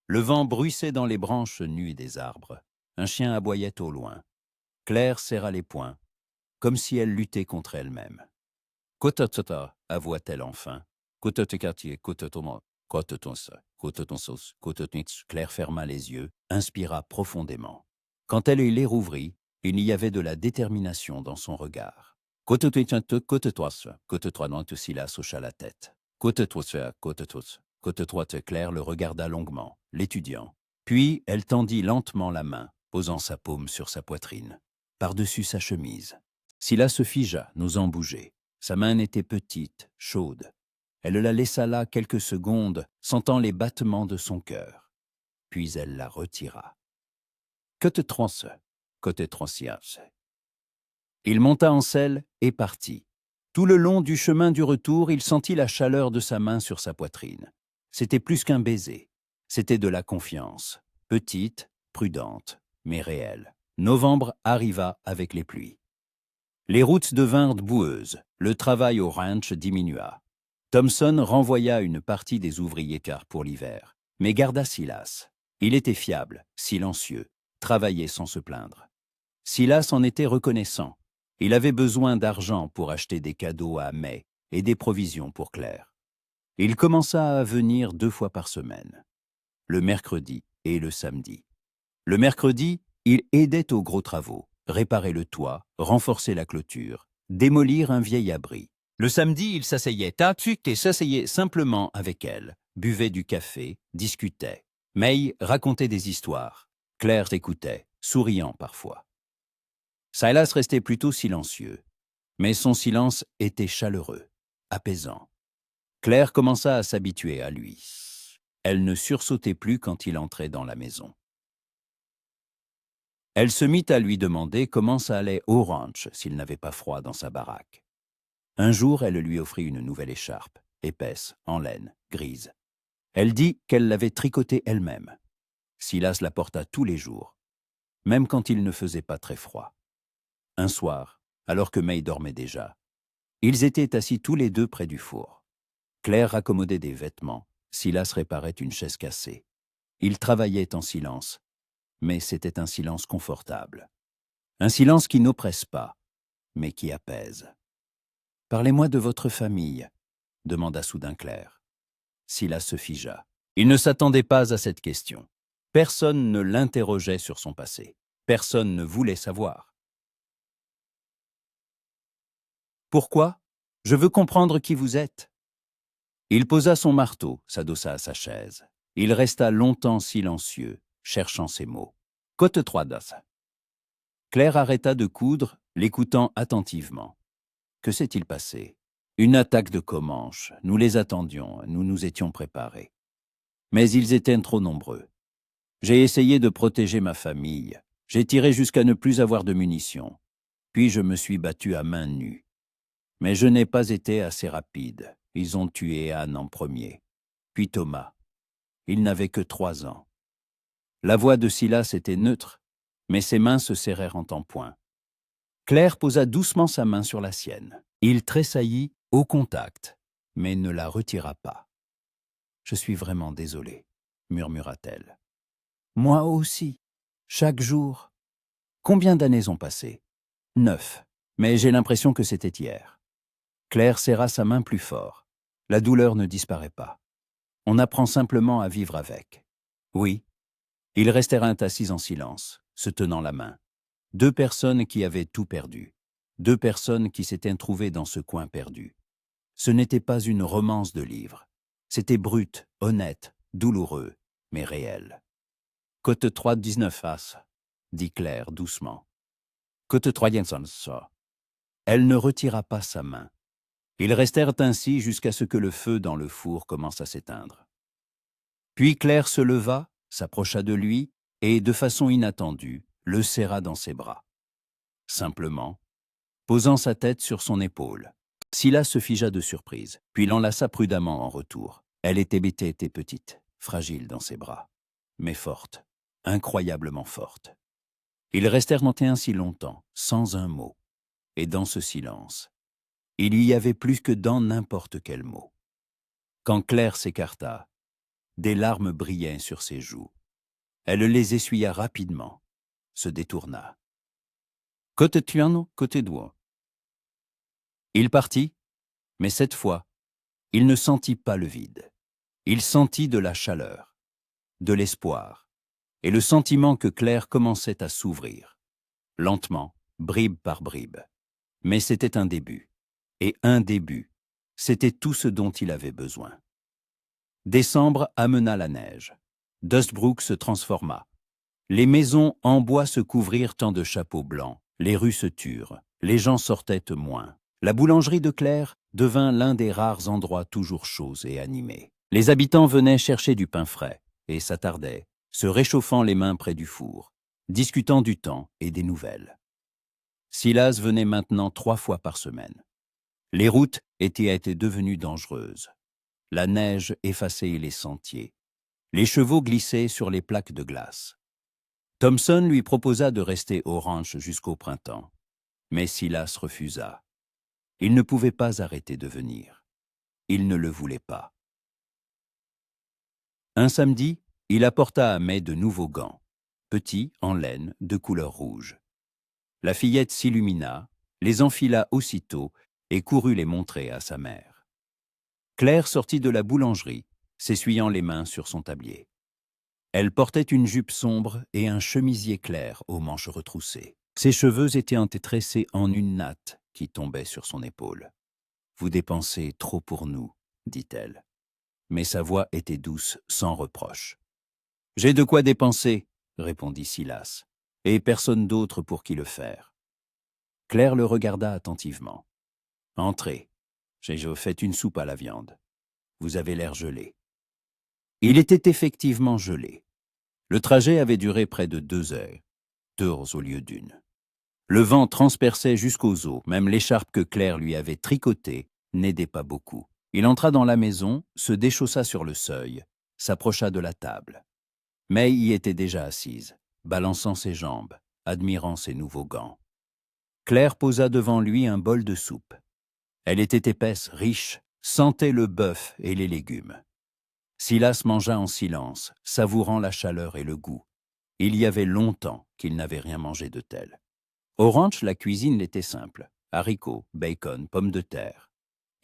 Le vent bruissait dans les branches nues des arbres. Un chien aboyait au loin. Claire serra les poings, comme si elle luttait contre elle-même. « Côte tata » avoua-t-elle enfin. « Côte quartier, côte tomo, côte tonce, côte tonsos, côte nix. » Claire ferma les yeux, inspira profondément. Quand elle les rouvrit, il y avait de la détermination dans son regard. « Côte toise, côte troite. » Silas hocha la tête. « Côte toise, côte toise. » Côte droite, Claire le regarda longuement, l'étudiant. Puis elle tendit lentement la main, posant sa paume sur sa poitrine, par-dessus sa chemise. Silas se figea, n'osant bouger. Sa main était petite, chaude. Elle la laissa là quelques secondes, sentant les battements de son cœur. Puis elle la retira. Côte transe, côte transias. Il monta en selle et partit. Tout le long du chemin du retour, il sentit la chaleur de sa main sur sa poitrine. C'était plus qu'un baiser. C'était de la confiance. Petite, prudente, mais réelle. Novembre arriva avec les pluies. Les routes devinrent boueuses. Le travail au ranch diminua. Thompson renvoya une partie des ouvriers car pour l'hiver, mais garda Silas. Il était fiable, silencieux, travaillait sans se plaindre. Silas en était reconnaissant. Il avait besoin d'argent pour acheter des cadeaux à May et des provisions pour Claire. Il commença à venir 2 fois par semaine, le mercredi et le samedi. Le mercredi, il aidait aux gros travaux, réparer le toit, renforcer la clôture, démolir un vieil abri. Le samedi, il s'asseyait à tuc et s'asseyait simplement avec elle, buvait du café, discutait. May racontait des histoires. Claire écoutait, souriant parfois. Silas restait plutôt silencieux, mais son silence était chaleureux, apaisant. Claire commença à s'habituer à lui. Elle ne sursautait plus quand il entrait dans la maison. Elle se mit à lui demander comment ça allait au ranch s'il n'avait pas froid dans sa baraque. Un jour, elle lui offrit une nouvelle écharpe, épaisse, en laine, grise. Elle dit qu'elle l'avait tricotée elle-même. Silas la porta tous les jours, même quand il ne faisait pas très froid. Un soir, alors que May dormait déjà, ils étaient assis tous les deux près du four. Claire raccommodait des vêtements, Silas réparait une chaise cassée. Ils travaillaient en silence, mais c'était un silence confortable. Un silence qui n'oppresse pas, mais qui apaise. « Parlez-moi de votre famille », demanda soudain Claire. Silas se figea. Il ne s'attendait pas à cette question. Personne ne l'interrogeait sur son passé. Personne ne voulait savoir. « Pourquoi ? Je veux comprendre qui vous êtes. » Il posa son marteau, s'adossa à sa chaise. Il resta longtemps silencieux, cherchant ses mots. « Côte 3 das. » Claire arrêta de coudre, l'écoutant attentivement. Que s'est-il passé? Une attaque de Comanches. Nous les attendions, nous nous étions préparés. Mais ils étaient trop nombreux. J'ai essayé de protéger ma famille. J'ai tiré jusqu'à ne plus avoir de munitions. Puis je me suis battu à main nue. Mais je n'ai pas été assez rapide. Ils ont tué Anne en premier. Puis Thomas. Il n'avait que 3 ans. La voix de Silas était neutre, mais ses mains se serrèrent en empoing. Claire posa doucement sa main sur la sienne. Il tressaillit au contact, mais ne la retira pas. « Je suis vraiment désolée, » murmura-t-elle. « Moi aussi, chaque jour. » Combien d'années ont passé? 9, mais j'ai l'impression que c'était hier. Claire serra sa main plus fort. La douleur ne disparaît pas. On apprend simplement à vivre avec. Oui. Ils restèrent assis en silence, se tenant la main. 2 personnes qui avaient tout perdu. 2 personnes qui s'étaient trouvées dans ce coin perdu. Ce n'était pas une romance de livre. C'était brut, honnête, douloureux, mais réel. « Côte 3 19 as, » dit Claire doucement. « Côte 3 ça. » Elle ne retira pas sa main. Ils restèrent ainsi jusqu'à ce que le feu dans le four commence à s'éteindre. Puis Claire se leva, s'approcha de lui et, de façon inattendue, le serra dans ses bras. Simplement, posant sa tête sur son épaule. Silas se figea de surprise, puis l'enlaça prudemment en retour. Elle était petite, fragile dans ses bras, mais forte, incroyablement forte. Ils restèrent ainsi longtemps, sans un mot. Et dans ce silence, il y avait plus que dans n'importe quel mot. Quand Claire s'écarta, des larmes brillaient sur ses joues. Elle les essuya rapidement, se détourna. « Côte tuano, côté doigt. » Il partit, mais cette fois, il ne sentit pas le vide. Il sentit de la chaleur, de l'espoir, et le sentiment que Claire commençait à s'ouvrir, lentement, bribe par bribe. Mais c'était un début, et un début, c'était tout ce dont il avait besoin. Décembre amena la neige. Dustbrook se transforma. Les maisons en bois se couvrirent tant de chapeaux blancs, les rues se turent, les gens sortaient moins. La boulangerie de Claire devint l'un des rares endroits toujours chauds et animés. Les habitants venaient chercher du pain frais et s'attardaient, se réchauffant les mains près du four, discutant du temps et des nouvelles. Silas venait maintenant 3 fois par semaine. Les routes étaient devenues dangereuses. La neige effaçait les sentiers. Les chevaux glissaient sur les plaques de glace. Thompson lui proposa de rester au ranch jusqu'au printemps. Mais Silas refusa. Il ne pouvait pas arrêter de venir. Il ne le voulait pas. Un samedi, il apporta à May de nouveaux gants, petits, en laine, de couleur rouge. La fillette s'illumina, les enfila aussitôt et courut les montrer à sa mère. Claire sortit de la boulangerie, s'essuyant les mains sur son tablier. Elle portait une jupe sombre et un chemisier clair aux manches retroussées. Ses cheveux étaient tressés en une natte qui tombait sur son épaule. « Vous dépensez trop pour nous, dit-elle. Mais sa voix était douce, sans reproche. « J'ai de quoi dépenser, répondit Silas, et personne d'autre pour qui le faire. Claire le regarda attentivement. « Entrez, j'ai fait une soupe à la viande. Vous avez l'air gelé. » Il était effectivement gelé. Le trajet avait duré près de 2 heures, 2 heures au lieu d'une. Le vent transperçait jusqu'aux os, même l'écharpe que Claire lui avait tricotée n'aidait pas beaucoup. Il entra dans la maison, se déchaussa sur le seuil, s'approcha de la table. May y était déjà assise, balançant ses jambes, admirant ses nouveaux gants. Claire posa devant lui un bol de soupe. Elle était épaisse, riche, sentait le bœuf et les légumes. Silas mangea en silence, savourant la chaleur et le goût. Il y avait longtemps qu'il n'avait rien mangé de tel. Au ranch, la cuisine était simple. Haricots, bacon, pommes de terre.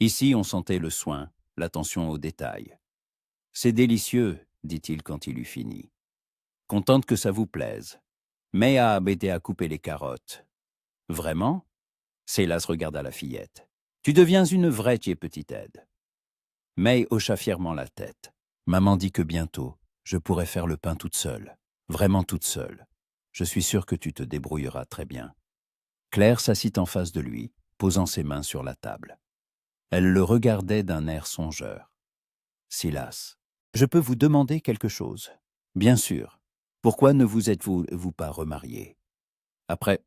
Ici, on sentait le soin, l'attention aux détails. « C'est délicieux, dit-il quand il eut fini. Contente que ça vous plaise. May a aidé à couper les carottes. Vraiment? Silas regarda la fillette. Tu deviens une vraie petite aide. May hocha fièrement la tête. Maman dit que bientôt, je pourrai faire le pain toute seule. Vraiment toute seule. Je suis sûre que tu te débrouilleras très bien. Claire s'assit en face de lui, posant ses mains sur la table. Elle le regardait d'un air songeur. Silas, je peux vous demander quelque chose? Bien sûr. Pourquoi ne vous êtes-vous pas remarié? Après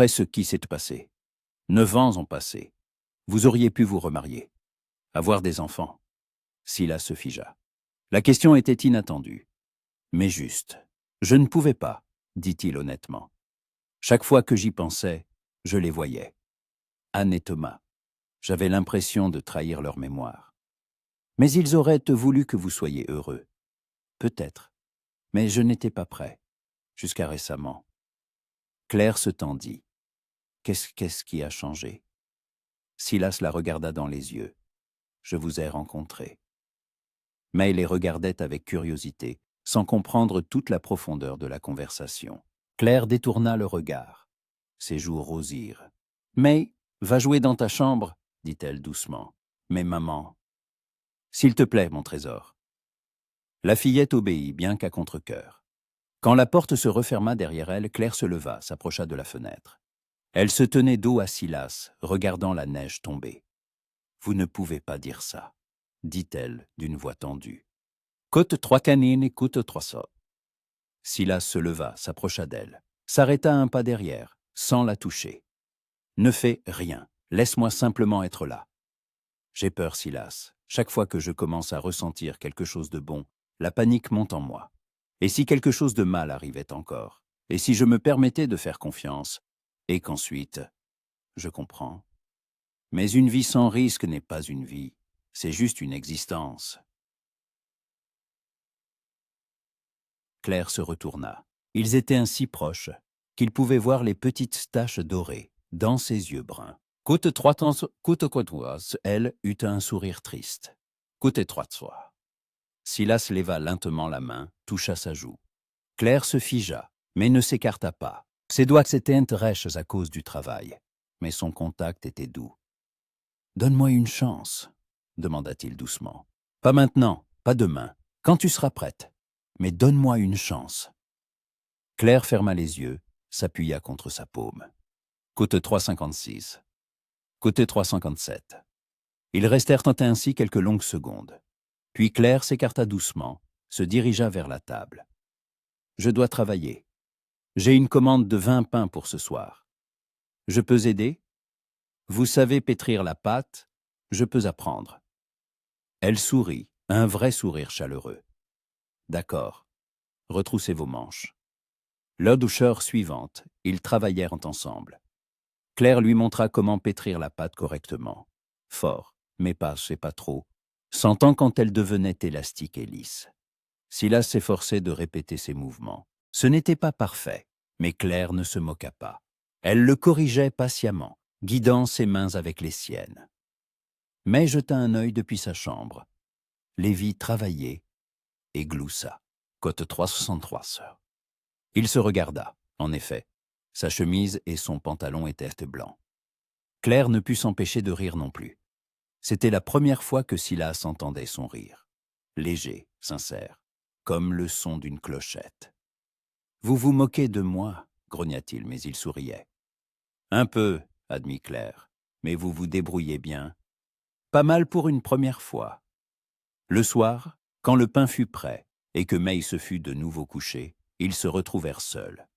ce qui s'est passé. 9 ans ont passé. Vous auriez pu vous remarier. Avoir des enfants. Silas se figea. La question était inattendue. Mais juste. Je ne pouvais pas, dit-il honnêtement. Chaque fois que j'y pensais, je les voyais. Anne et Thomas. J'avais l'impression de trahir leur mémoire. Mais ils auraient voulu que vous soyez heureux. Peut-être. Mais je n'étais pas prêt. Jusqu'à récemment. Claire se tendit. Qu'est-ce qui a changé? Silas la regarda dans les yeux. Je vous ai rencontré. May les regardait avec curiosité, sans comprendre toute la profondeur de la conversation. Claire détourna le regard. Ses joues rosirent. « May, va jouer dans ta chambre, dit-elle doucement. Mais maman... S'il te plaît, mon trésor. » La fillette obéit, bien qu'à contre-cœur. Quand la porte se referma derrière elle, Claire se leva, s'approcha de la fenêtre. Elle se tenait dos à Silas, regardant la neige tomber. « Vous ne pouvez pas dire ça, » dit-elle d'une voix tendue. « Cote 3 canines et coûte 300. » Silas se leva, s'approcha d'elle, s'arrêta un pas derrière, sans la toucher. « Ne fais rien, laisse-moi simplement être là. » J'ai peur, Silas. Chaque fois que je commence à ressentir quelque chose de bon, la panique monte en moi. Et si quelque chose de mal arrivait encore? Et si je me permettais de faire confiance? Et qu'ensuite... Je comprends. Mais une vie sans risque n'est pas une vie, c'est juste une existence. Claire se retourna. Ils étaient ainsi proches qu'il pouvait voir les petites taches dorées dans ses yeux bruns. Côte elle eut un sourire triste. Côte étroite soi. Silas leva lentement la main, toucha sa joue. Claire se figea, mais ne s'écarta pas. Ses doigts s'étaient rêches à cause du travail, mais son contact était doux. « Donne-moi une chance, » demanda-t-il doucement. « Pas maintenant, pas demain, quand tu seras prête. Mais donne-moi une chance. » Claire ferma les yeux, s'appuya contre sa paume. Côte 356. Côté 357. Ils restèrent ainsi quelques longues secondes. Puis Claire s'écarta doucement, se dirigea vers la table. « Je dois travailler. J'ai une commande de 20 pains pour ce soir. Je peux aider? Vous savez pétrir la pâte, je peux apprendre. » Elle sourit, un vrai sourire chaleureux. D'accord. Retroussez vos manches. L'heure doucheur suivante, ils travaillèrent ensemble. Claire lui montra comment pétrir la pâte correctement. Fort, mais pas trop, sentant quand elle devenait élastique et lisse. Silas s'efforçait de répéter ses mouvements. Ce n'était pas parfait, mais Claire ne se moqua pas. Elle le corrigeait patiemment, guidant ses mains avec les siennes. May jeta un œil depuis sa chambre. Lévi travaillait et gloussa. Côte 363, sœur. Il se regarda, en effet. Sa chemise et son pantalon étaient blancs. Claire ne put s'empêcher de rire non plus. C'était la première fois que Silas entendait son rire. Léger, sincère, comme le son d'une clochette. « Vous vous moquez de moi » grogna-t-il, mais il souriait. « Un peu, » admit Claire, « mais vous vous débrouillez bien. Pas mal pour une première fois. » Le soir, quand le pain fut prêt et que May se fut de nouveau couchée, ils se retrouvèrent seuls.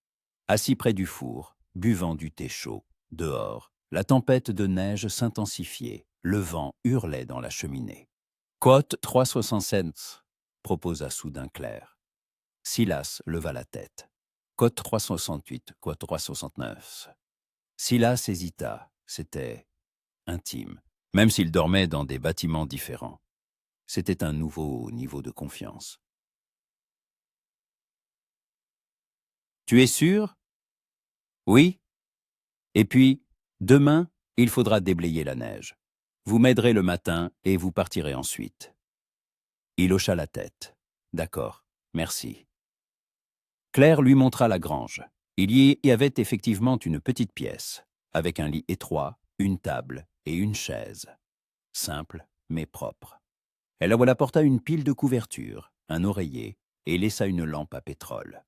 Assis près du four, buvant du thé chaud, dehors, la tempête de neige s'intensifiait, le vent hurlait dans la cheminée. « Côte 367 » proposa soudain Claire. Silas leva la tête. « Côte 368, côte 369. » Silas hésita, c'était intime, même s'il dormait dans des bâtiments différents. C'était un nouveau niveau de confiance. « Tu es sûr ? » ?»« Oui. Et puis, demain, il faudra déblayer la neige. Vous m'aiderez le matin et vous partirez ensuite. » Il hocha la tête. « D'accord, merci. » Claire lui montra la grange. Il y avait effectivement une petite pièce, avec un lit étroit, une table et une chaise. Simple, mais propre. Elle apporta une pile de couvertures, un oreiller, et laissa une lampe à pétrole.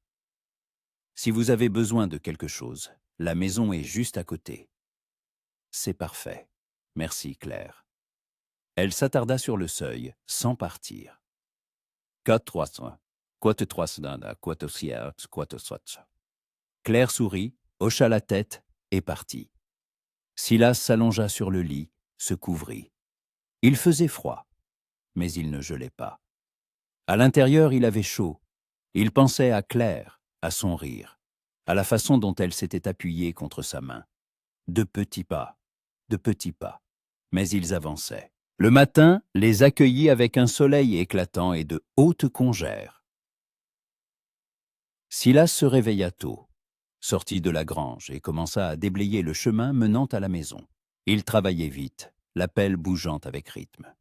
« Si vous avez besoin de quelque chose, la maison est juste à côté. » « C'est parfait. Merci, Claire. » Elle s'attarda sur le seuil, sans partir. « 4-300. Côte 300, côte 6, côte 7. » Claire sourit, hocha la tête et partit. Silas s'allongea sur le lit, se couvrit. Il faisait froid, mais il ne gelait pas. À l'intérieur, il avait chaud. Il pensait à Claire, à son rire, à la façon dont elle s'était appuyée contre sa main. De petits pas, mais ils avançaient. Le matin les accueillit avec un soleil éclatant et de hautes congères. Silas se réveilla tôt, sortit de la grange et commença à déblayer le chemin menant à la maison. Il travaillait vite, la pelle bougeant avec rythme.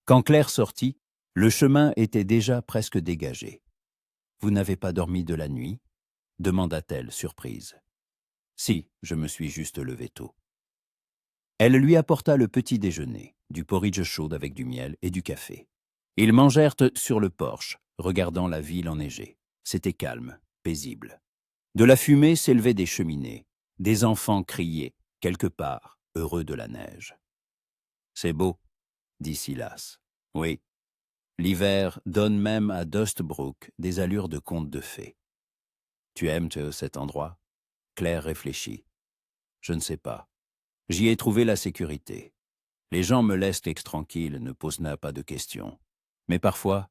Quand Claire sortit, le chemin était déjà presque dégagé. « Vous n'avez pas dormi de la nuit ?» demanda-t-elle, surprise. « Si, je me suis juste levé tôt. » Elle lui apporta le petit déjeuner, du porridge chaud avec du miel et du café. Ils mangèrent sur le porche, regardant la ville enneigée. C'était calme, paisible. De la fumée s'élevaient des cheminées. Des enfants criaient, quelque part, heureux de la neige. « C'est beau, » dit Silas. « Oui. L'hiver donne même à Dostbrook des allures de conte de fées. »« Tu aimes cet endroit ?» Claire réfléchit. « Je ne sais pas. J'y ai trouvé la sécurité. Les gens me laissent tranquille, ne posent pas de questions. Mais parfois,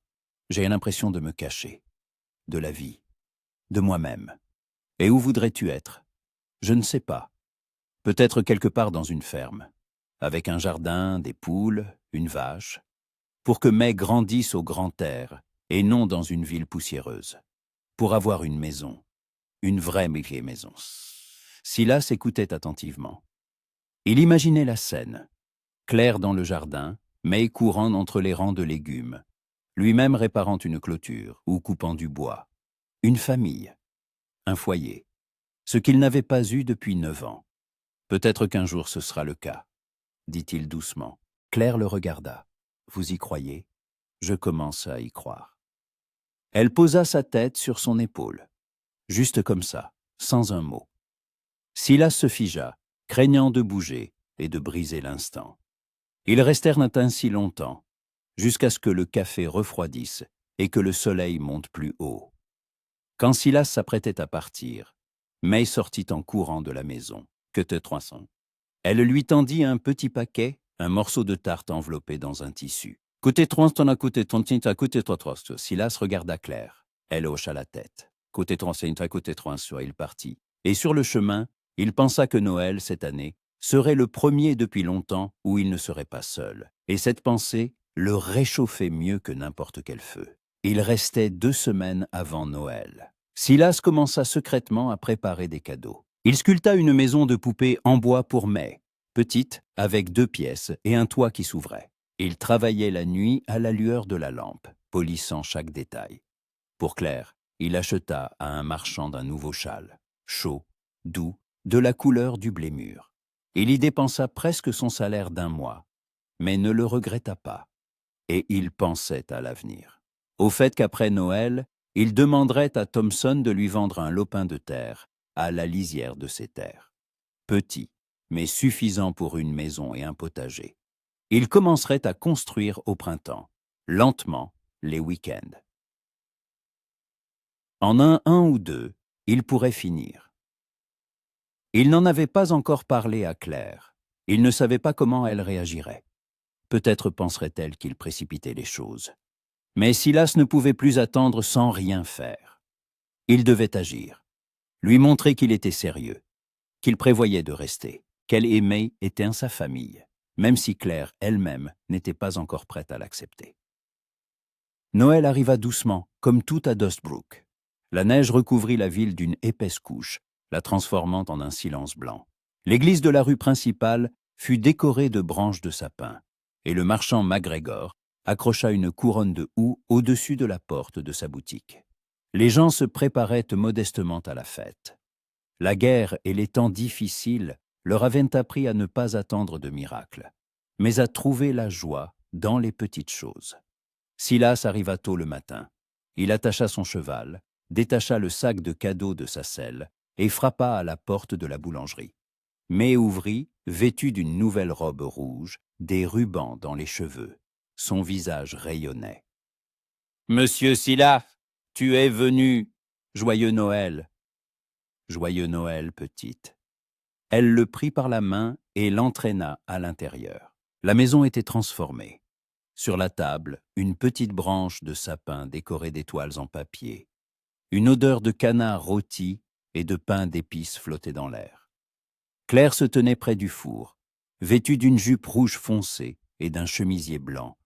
j'ai l'impression de me cacher. De la vie. De moi-même. Et où voudrais-tu être? Je ne sais pas. Peut-être quelque part dans une ferme. Avec un jardin, des poules, une vache. Pour que May grandisse au grand air, et non dans une ville poussiéreuse. Pour avoir une maison. Une vraie maison. Silas écoutait attentivement. Il imaginait la scène. Claire dans le jardin, May courant entre les rangs de légumes, lui-même réparant une clôture ou coupant du bois. Une famille, un foyer, ce qu'il n'avait pas eu depuis 9 ans. Peut-être qu'un jour ce sera le cas, dit-il doucement. Claire le regarda. Vous y croyez? Je commence à y croire. Elle posa sa tête sur son épaule, juste comme ça, sans un mot. Silas se figea, craignant de bouger et de briser l'instant. Ils restèrent ainsi longtemps, jusqu'à ce que le café refroidisse et que le soleil monte plus haut. Quand Silas s'apprêtait à partir, May sortit en courant de la maison. Que te 300. Elle lui tendit un petit paquet, un morceau de tarte enveloppé dans un tissu. Côté 30, à côté 30, à côté 30. Silas regarda Claire. Elle hocha la tête. Côté 30, à côté 30, il partit. Et sur le chemin, il pensa que Noël, cette année, serait le premier depuis longtemps où il ne serait pas seul. Et cette pensée le réchauffait mieux que n'importe quel feu. Il restait 2 semaines avant Noël. Silas commença secrètement à préparer des cadeaux. Il sculpta une maison de poupées en bois pour May, petite, avec 2 pièces et un toit qui s'ouvrait. Il travaillait la nuit à la lueur de la lampe, polissant chaque détail. Pour Claire, il acheta à un marchand d'un nouveau châle, chaud, doux, de la couleur du blé mûr. Il y dépensa presque son salaire d'1 mois, mais ne le regretta pas. Et il pensait à l'avenir. Au fait qu'après Noël, il demanderait à Thompson de lui vendre un lopin de terre à la lisière de ses terres. Petit, mais suffisant pour une maison et un potager. Il commencerait à construire au printemps, lentement, les week-ends. En un ou deux, il pourrait finir. Il n'en avait pas encore parlé à Claire. Il ne savait pas comment elle réagirait. Peut-être penserait-elle qu'il précipitait les choses. Mais Silas ne pouvait plus attendre sans rien faire. Il devait agir, lui montrer qu'il était sérieux, qu'il prévoyait de rester, qu'elle et May étaient sa famille, même si Claire elle-même n'était pas encore prête à l'accepter. Noël arriva doucement, comme tout à Dustbrook. La neige recouvrit la ville d'une épaisse couche, la transformant en un silence blanc. L'église de la rue principale fut décorée de branches de sapin, et le marchand MacGregor accrocha une couronne de houx au-dessus de la porte de sa boutique. Les gens se préparaient modestement à la fête. La guerre et les temps difficiles leur avaient appris à ne pas attendre de miracles, mais à trouver la joie dans les petites choses. Silas arriva tôt le matin. Il attacha son cheval, détacha le sac de cadeaux de sa selle et frappa à la porte de la boulangerie. May ouvrit, vêtue d'une nouvelle robe rouge, des rubans dans les cheveux. Son visage rayonnait. « Monsieur Silas, tu es venu. Joyeux Noël. »« Joyeux Noël, petite. » Elle le prit par la main et l'entraîna à l'intérieur. La maison était transformée. Sur la table, une petite branche de sapin décorée d'étoiles en papier. Une odeur de canard rôti et de pain d'épices flottait dans l'air. Claire se tenait près du four, vêtue d'une jupe rouge foncé et d'un chemisier blanc,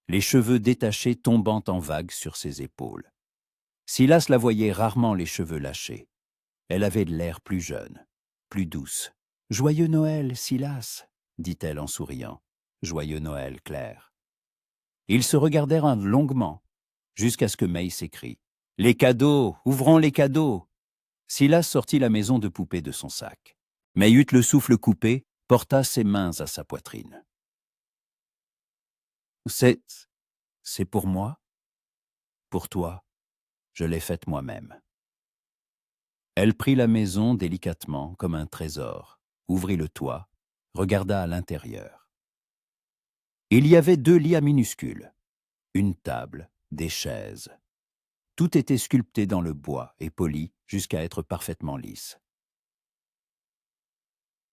les cheveux détachés tombant en vagues sur ses épaules. Silas la voyait rarement les cheveux lâchés. Elle avait de l'air plus jeune, plus douce. « Joyeux Noël, Silas !» dit-elle en souriant. « Joyeux Noël, Claire !» Ils se regardèrent longuement, jusqu'à ce que May s'écrie. « Les cadeaux! Ouvrons les cadeaux !» Silas sortit la maison de poupée de son sac. May eut le souffle coupé, porta ses mains à sa poitrine. « C'est pour moi? Pour toi, je l'ai faite moi-même. » Elle prit la maison délicatement comme un trésor, ouvrit le toit, regarda à l'intérieur. Il y avait 2 lits minuscules, une table, des chaises. Tout était sculpté dans le bois et poli jusqu'à être parfaitement lisse.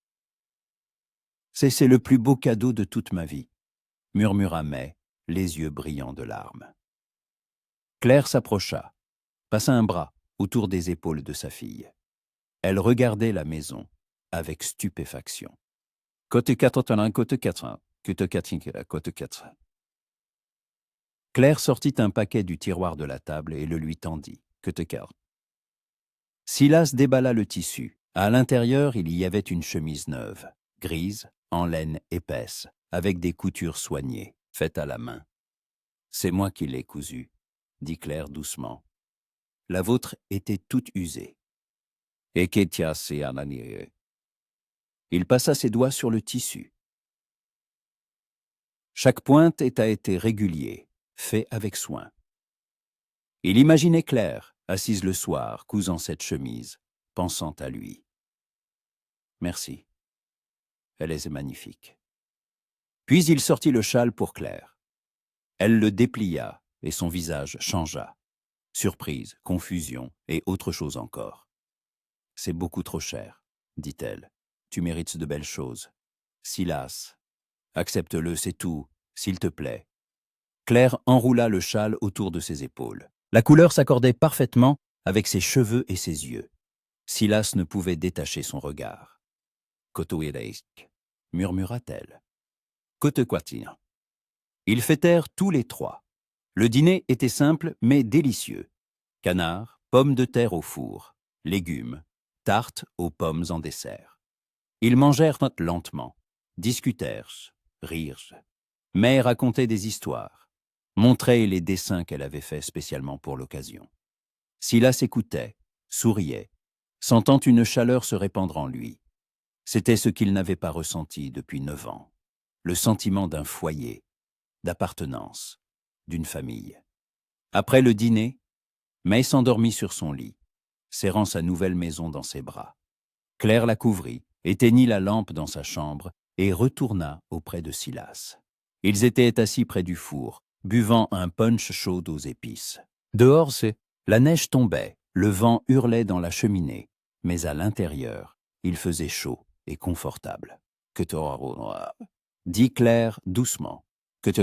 « C'est le plus beau cadeau de toute ma vie, » murmura May, les yeux brillants de larmes. Claire s'approcha, passa un bras autour des épaules de sa fille. Elle regardait la maison avec stupéfaction. Côté 4, côté 4, côté 4. Claire sortit un paquet du tiroir de la table et le lui tendit. Côté 4. Silas déballa le tissu. À l'intérieur, il y avait une chemise neuve, grise, en laine épaisse, avec des coutures soignées, faites à la main. « C'est moi qui l'ai cousue, » dit Claire doucement. La vôtre était toute usée. « Et qu'était c'est à l'année ?» Il passa ses doigts sur le tissu. Chaque pointe a été régulier, fait avec soin. Il imaginait Claire, assise le soir, cousant cette chemise, pensant à lui. « Merci. Elle est magnifique. » Puis il sortit le châle pour Claire. Elle le déplia et son visage changea. Surprise, confusion et autre chose encore. « C'est beaucoup trop cher, » dit-elle. « Tu mérites de belles choses. Silas, accepte-le, c'est tout, s'il te plaît. » Claire enroula le châle autour de ses épaules. La couleur s'accordait parfaitement avec ses cheveux et ses yeux. Silas ne pouvait détacher son regard. « Cotoéleik » murmura-t-elle. « Cotequatien ». Ils fêtèrent tous les trois. Le dîner était simple mais délicieux. Canard, pommes de terre au four, légumes, tartes aux pommes en dessert. Ils mangèrent lentement, discutèrent, rirent. May racontait des histoires, montrait les dessins qu'elle avait faits spécialement pour l'occasion. Silas écoutait, souriait, sentant une chaleur se répandre en lui. C'était ce qu'il n'avait pas ressenti depuis 9 ans, le sentiment d'un foyer, d'appartenance, d'une famille. Après le dîner, May s'endormit sur son lit, serrant sa nouvelle maison dans ses bras. Claire la couvrit, éteignit la lampe dans sa chambre et retourna auprès de Silas. Ils étaient assis près du four, buvant un punch chaud aux épices. Dehors, la neige tombait, le vent hurlait dans la cheminée, mais à l'intérieur, il faisait chaud et confortable. « Que te dit Claire doucement. « Que te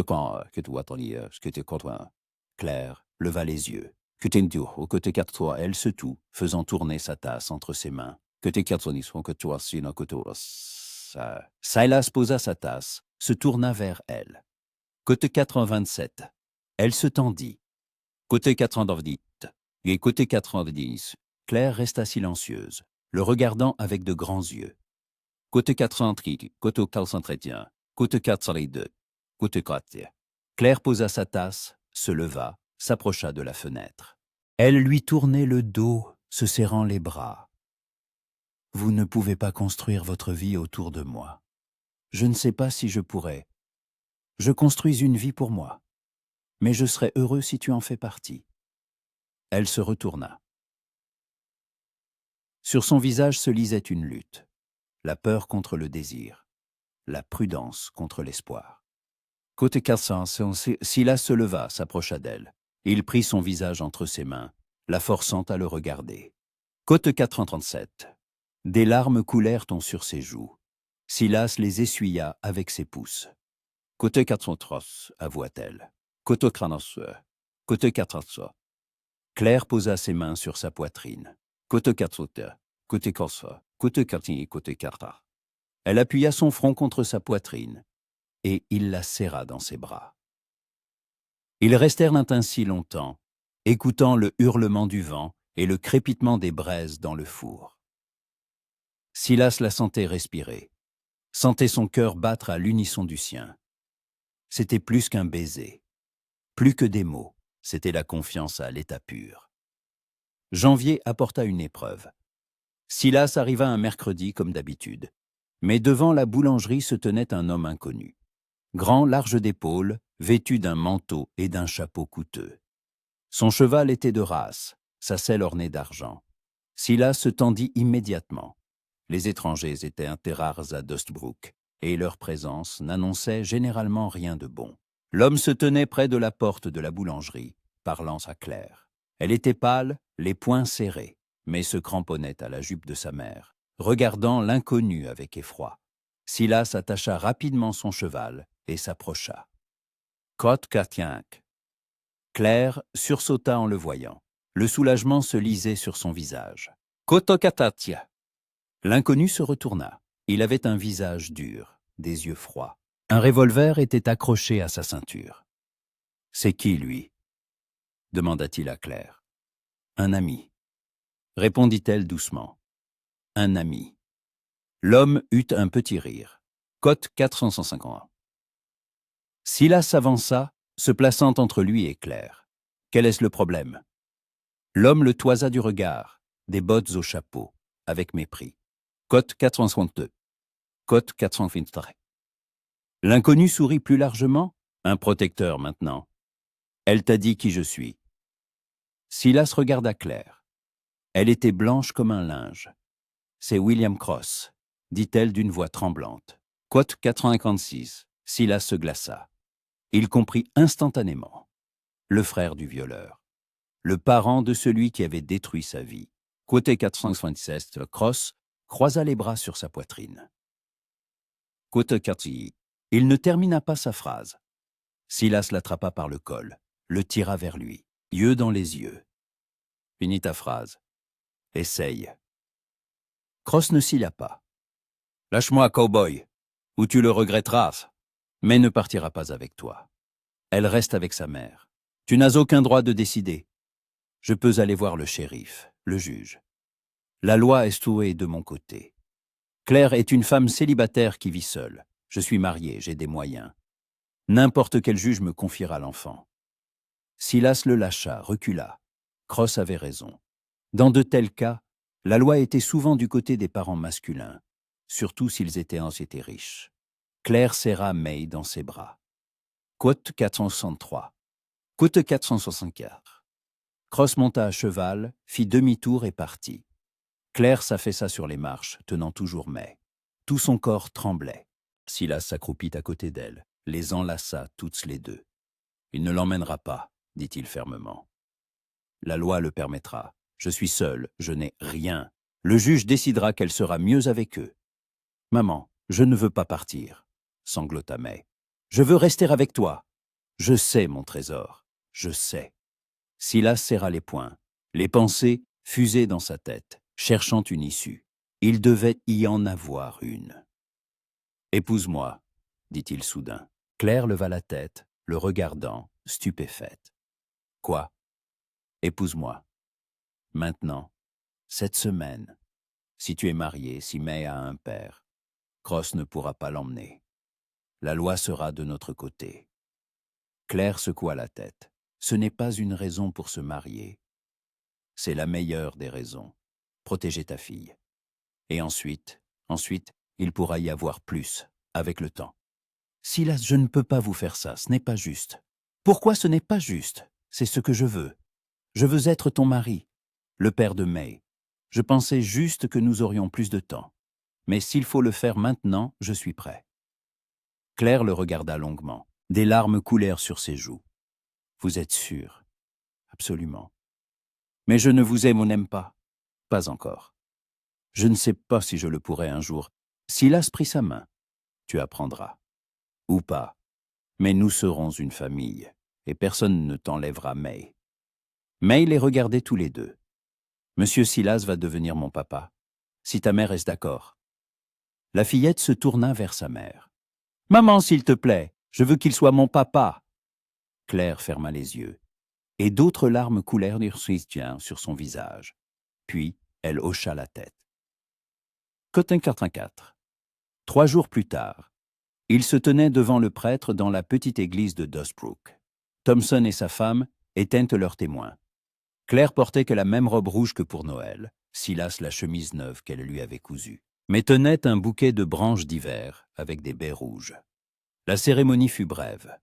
Claire leva les yeux. « Que au côté 4 elle se tut, faisant tourner sa tasse entre ses mains. « Que te Silas posa sa tasse, se tourna vers elle. Côté 427. Elle se tendit. Côté 410. Et côté 410. Claire resta silencieuse, le regardant avec de grands yeux. Côté 430, côté 431, côté 402, côté 4. Claire posa sa tasse, se leva, s'approcha de la fenêtre. Elle lui tournait le dos, se serrant les bras. « Vous ne pouvez pas construire votre vie autour de moi. Je ne sais pas si je pourrais. Je construis une vie pour moi. Mais je serais heureux si tu en fais partie. » Elle se retourna. Sur son visage se lisait une lutte. La peur contre le désir. La prudence contre l'espoir. Côté 400, Silas se leva, s'approcha d'elle. Il prit son visage entre ses mains, la forçant à le regarder. Côté 437. Des larmes coulèrent sur ses joues. Silas les essuya avec ses pouces. Côté 403, avoua-t-elle. Côté 400, côté 400. Claire posa ses mains sur sa poitrine. Côté 400, côté 400, côté 400, côté 400. Elle appuya son front contre sa poitrine et il la serra dans ses bras. Ils restèrent ainsi longtemps, écoutant le hurlement du vent et le crépitement des braises dans le four. Silas la sentait respirer, sentait son cœur battre à l'unisson du sien. C'était plus qu'un baiser, plus que des mots, c'était la confiance à l'état pur. Janvier apporta une épreuve. Silas arriva un mercredi comme d'habitude, mais devant la boulangerie se tenait un homme inconnu. Grand, large d'épaules, vêtu d'un manteau et d'un chapeau coûteux. Son cheval était de race, sa selle ornée d'argent. Silas se tendit immédiatement. Les étrangers étaient un peu rares à Dostbrook, et leur présence n'annonçait généralement rien de bon. L'homme se tenait près de la porte de la boulangerie, parlant à Claire. Elle était pâle, les poings serrés, mais se cramponnait à la jupe de sa mère, regardant l'inconnu avec effroi. Silas attacha rapidement son cheval et s'approcha. « Côte Katienk !» Claire sursauta en le voyant. Le soulagement se lisait sur son visage. « Côte Katatia !» L'inconnu se retourna. Il avait un visage dur, des yeux froids. Un revolver était accroché à sa ceinture. « C'est qui, lui ?» demanda-t-il à Claire. « Un ami. » répondit-elle doucement. « Un ami. » L'homme eut un petit rire. Côte 451. Silas s'avança, se plaçant entre lui et Claire. « Quel est-ce le problème ?» L'homme le toisa du regard, des bottes au chapeau, avec mépris. Côte 462. Côte 423. L'inconnu sourit plus largement. Un protecteur maintenant. Elle t'a dit qui je suis. Silas regarda Claire. Elle était blanche comme un linge. C'est William Cross, dit-elle d'une voix tremblante. Côte 456. Silas se glaça. Il comprit instantanément. Le frère du violeur. Le parent de celui qui avait détruit sa vie. Côté 476, Cross croisa les bras sur sa poitrine. Côte 4. Il ne termina pas sa phrase. Silas l'attrapa par le col, le tira vers lui, yeux dans les yeux. Finis ta phrase. Essaye. Cross ne s'ila pas. Lâche-moi, cow-boy, ou tu le regretteras, mais ne partira pas avec toi. Elle reste avec sa mère. Tu n'as aucun droit de décider. Je peux aller voir le shérif, le juge. La loi est de mon côté. Claire est une femme célibataire qui vit seule. Je suis marié, j'ai des moyens. N'importe quel juge me confiera l'enfant. Silas le lâcha, recula. Cross avait raison. Dans de tels cas, la loi était souvent du côté des parents masculins, surtout s'ils étaient riches. Claire serra May dans ses bras. Côte 463. Côte 464. Cross monta à cheval, fit demi-tour et partit. Claire s'affaissa sur les marches, tenant toujours May. Tout son corps tremblait. Silas s'accroupit à côté d'elle, les enlaça toutes les deux. « Il ne l'emmènera pas, dit-il fermement. La loi le permettra. Je suis seul, je n'ai rien. Le juge décidera qu'elle sera mieux avec eux. Maman, je ne veux pas partir, sanglota May. Je veux rester avec toi. Je sais, mon trésor, je sais. Silas serra les poings. Les pensées fusaient dans sa tête, cherchant une issue. Il devait y en avoir une. Épouse-moi, dit-il soudain. Claire leva la tête, le regardant, stupéfaite. Quoi? Épouse-moi. Maintenant, cette semaine. Si tu es marié, si May a un père, Cross ne pourra pas l'emmener. La loi sera de notre côté. Claire secoua la tête. Ce n'est pas une raison pour se marier. C'est la meilleure des raisons. Protéger ta fille. Et ensuite, il pourra y avoir plus, avec le temps. Silas, je ne peux pas vous faire ça, ce n'est pas juste. Pourquoi ce n'est pas juste? C'est ce que je veux. Je veux être ton mari, le père de May. Je pensais juste que nous aurions plus de temps. Mais s'il faut le faire maintenant, je suis prêt. Claire le regarda longuement. Des larmes coulèrent sur ses joues. Vous êtes sûr? Absolument. Mais je ne vous aime ou n'aime pas? Pas encore. Je ne sais pas si je le pourrai un jour. Silas prit sa main. Tu apprendras. Ou pas. Mais nous serons une famille, et personne ne t'enlèvera May. May les regardait tous les deux. Monsieur Silas va devenir mon papa, si ta mère est d'accord. La fillette se tourna vers sa mère. Maman, s'il te plaît, je veux qu'il soit mon papa. Claire ferma les yeux, et d'autres larmes coulèrent sur son visage. Puis, elle hocha la tête. Cotin 84. 3 jours plus tard, il se tenait devant le prêtre dans la petite église de Dustbrook. Thompson et sa femme étaient leurs témoins. Claire portait que la même robe rouge que pour Noël, Silas la chemise neuve qu'elle lui avait cousue, mais tenait un bouquet de branches d'hiver avec des baies rouges. La cérémonie fut brève.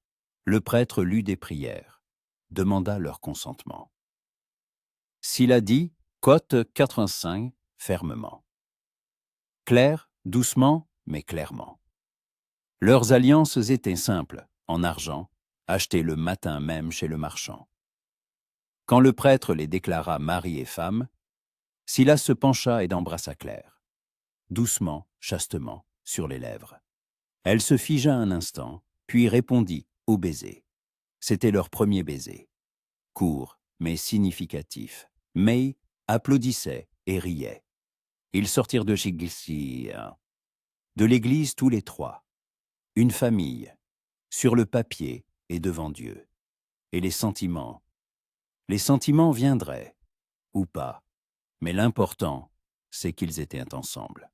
Le prêtre lut des prières, demanda leur consentement. Silas dit, Côte 85, fermement. Claire, doucement, mais clairement. Leurs alliances étaient simples, en argent, achetées le matin même chez le marchand. Quand le prêtre les déclara mari et femme, Silas se pencha et embrassa Claire, doucement, chastement, sur les lèvres. Elle se figea un instant, puis répondit au baiser. C'était leur premier baiser. Court, mais significatif. May applaudissait et riait. Ils sortirent de l'église tous les trois. Une famille, sur le papier et devant Dieu. Et les sentiments viendraient, ou pas, mais l'important, c'est qu'ils étaient ensemble.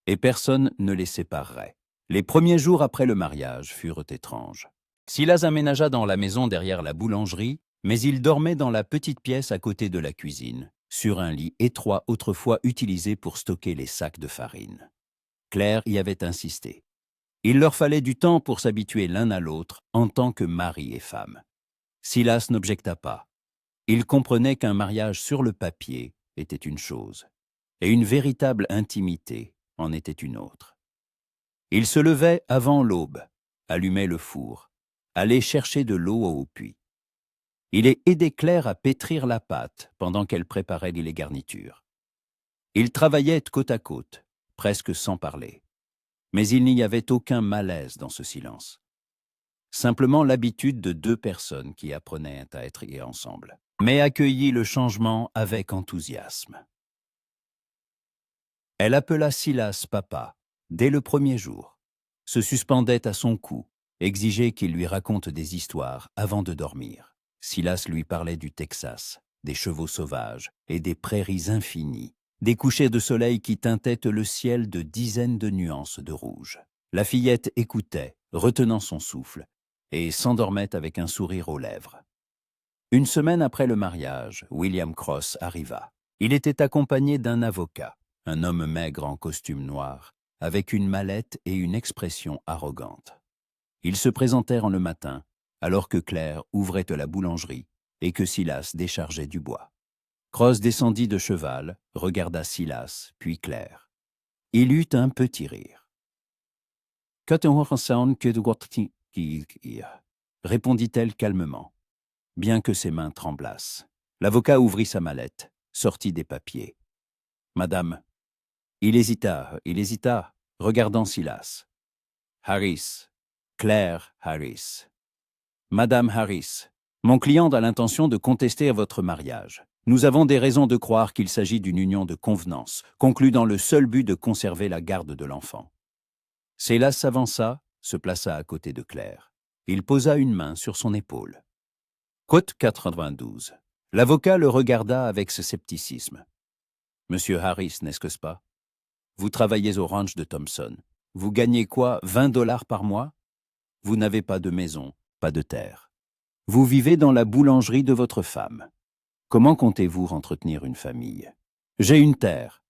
Et personne ne les séparerait. Les premiers jours après le mariage furent étranges. Silas aménagea dans la maison derrière la boulangerie, mais il dormait dans la petite pièce à côté de la cuisine, sur un lit étroit autrefois utilisé pour stocker les sacs de farine. Claire y avait insisté. Il leur fallait du temps pour s'habituer l'un à l'autre en tant que mari et femme. Silas n'objecta pas. Il comprenait qu'un mariage sur le papier était une chose, et une véritable intimité en était une autre. Il se levait avant l'aube, allumait le four, allait chercher de l'eau au puits. Il aidait Claire à pétrir la pâte pendant qu'elle préparait les garnitures. Ils travaillaient côte à côte, presque sans parler. Mais il n'y avait aucun malaise dans ce silence. simplement l'habitude de deux personnes qui apprenaient à être ensemble, mais accueillit le changement avec enthousiasme. Elle appela Silas papa, dès le premier jour, se suspendait à son cou, exigeait qu'il lui raconte des histoires avant de dormir. Silas lui parlait du Texas, des chevaux sauvages et des prairies infinies, des couchers de soleil qui teintaient le ciel de dizaines de nuances de rouge. La fillette écoutait, retenant son souffle, et s'endormait avec un sourire aux lèvres. Une semaine après le mariage, William Cross arriva. Il était accompagné d'un avocat, un homme maigre en costume noir, avec une mallette et une expression arrogante. Ils se présentèrent le matin, alors que Claire ouvrait la boulangerie et que Silas déchargeait du bois. Cross descendit de cheval, regarda Silas, puis Claire. Il eut un petit rire. Répondit-elle calmement, bien que ses mains tremblassent. L'avocat ouvrit sa mallette, sortit des papiers. Madame, il hésita, regardant Silas. Harris, Claire Harris. Madame Harris, mon client a l'intention de contester votre mariage. Nous avons des raisons de croire qu'il s'agit d'une union de convenance, conclue dans le seul but de conserver la garde de l'enfant. Silas s'avança, se plaça à côté de Claire. Il posa une main sur son épaule. Côte 92. L'avocat le regarda avec ce scepticisme. Monsieur Harris, n'est-ce pas? Vous travaillez au ranch de Thompson. Vous gagnez quoi, 20 $ par mois? Vous n'avez pas de maison, pas de terre. Vous vivez dans la boulangerie de votre femme. Comment comptez-vous entretenir une famille? J'ai une terre.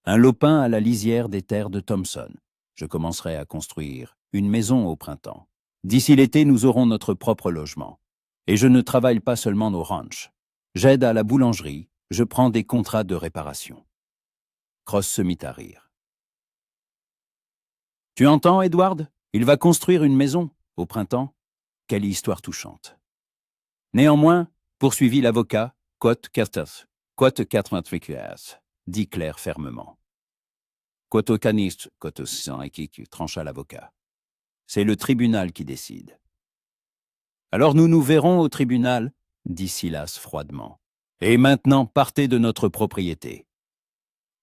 Un lopin à la lisière des terres de Thompson. Je commencerai à construire une maison au printemps. D'ici l'été, nous aurons notre propre logement. Et je ne travaille pas seulement au ranch. J'aide à la boulangerie, je prends des contrats de réparation. Cross se mit à rire. Tu entends, Edward? Il va construire une maison, au printemps. Quelle histoire touchante. Néanmoins, poursuivit l'avocat, Côte 88, dit Claire fermement. Côte caniste, côte qui trancha l'avocat. C'est le tribunal qui décide. Alors nous nous verrons au tribunal, dit Silas froidement. Et maintenant, partez de notre propriété.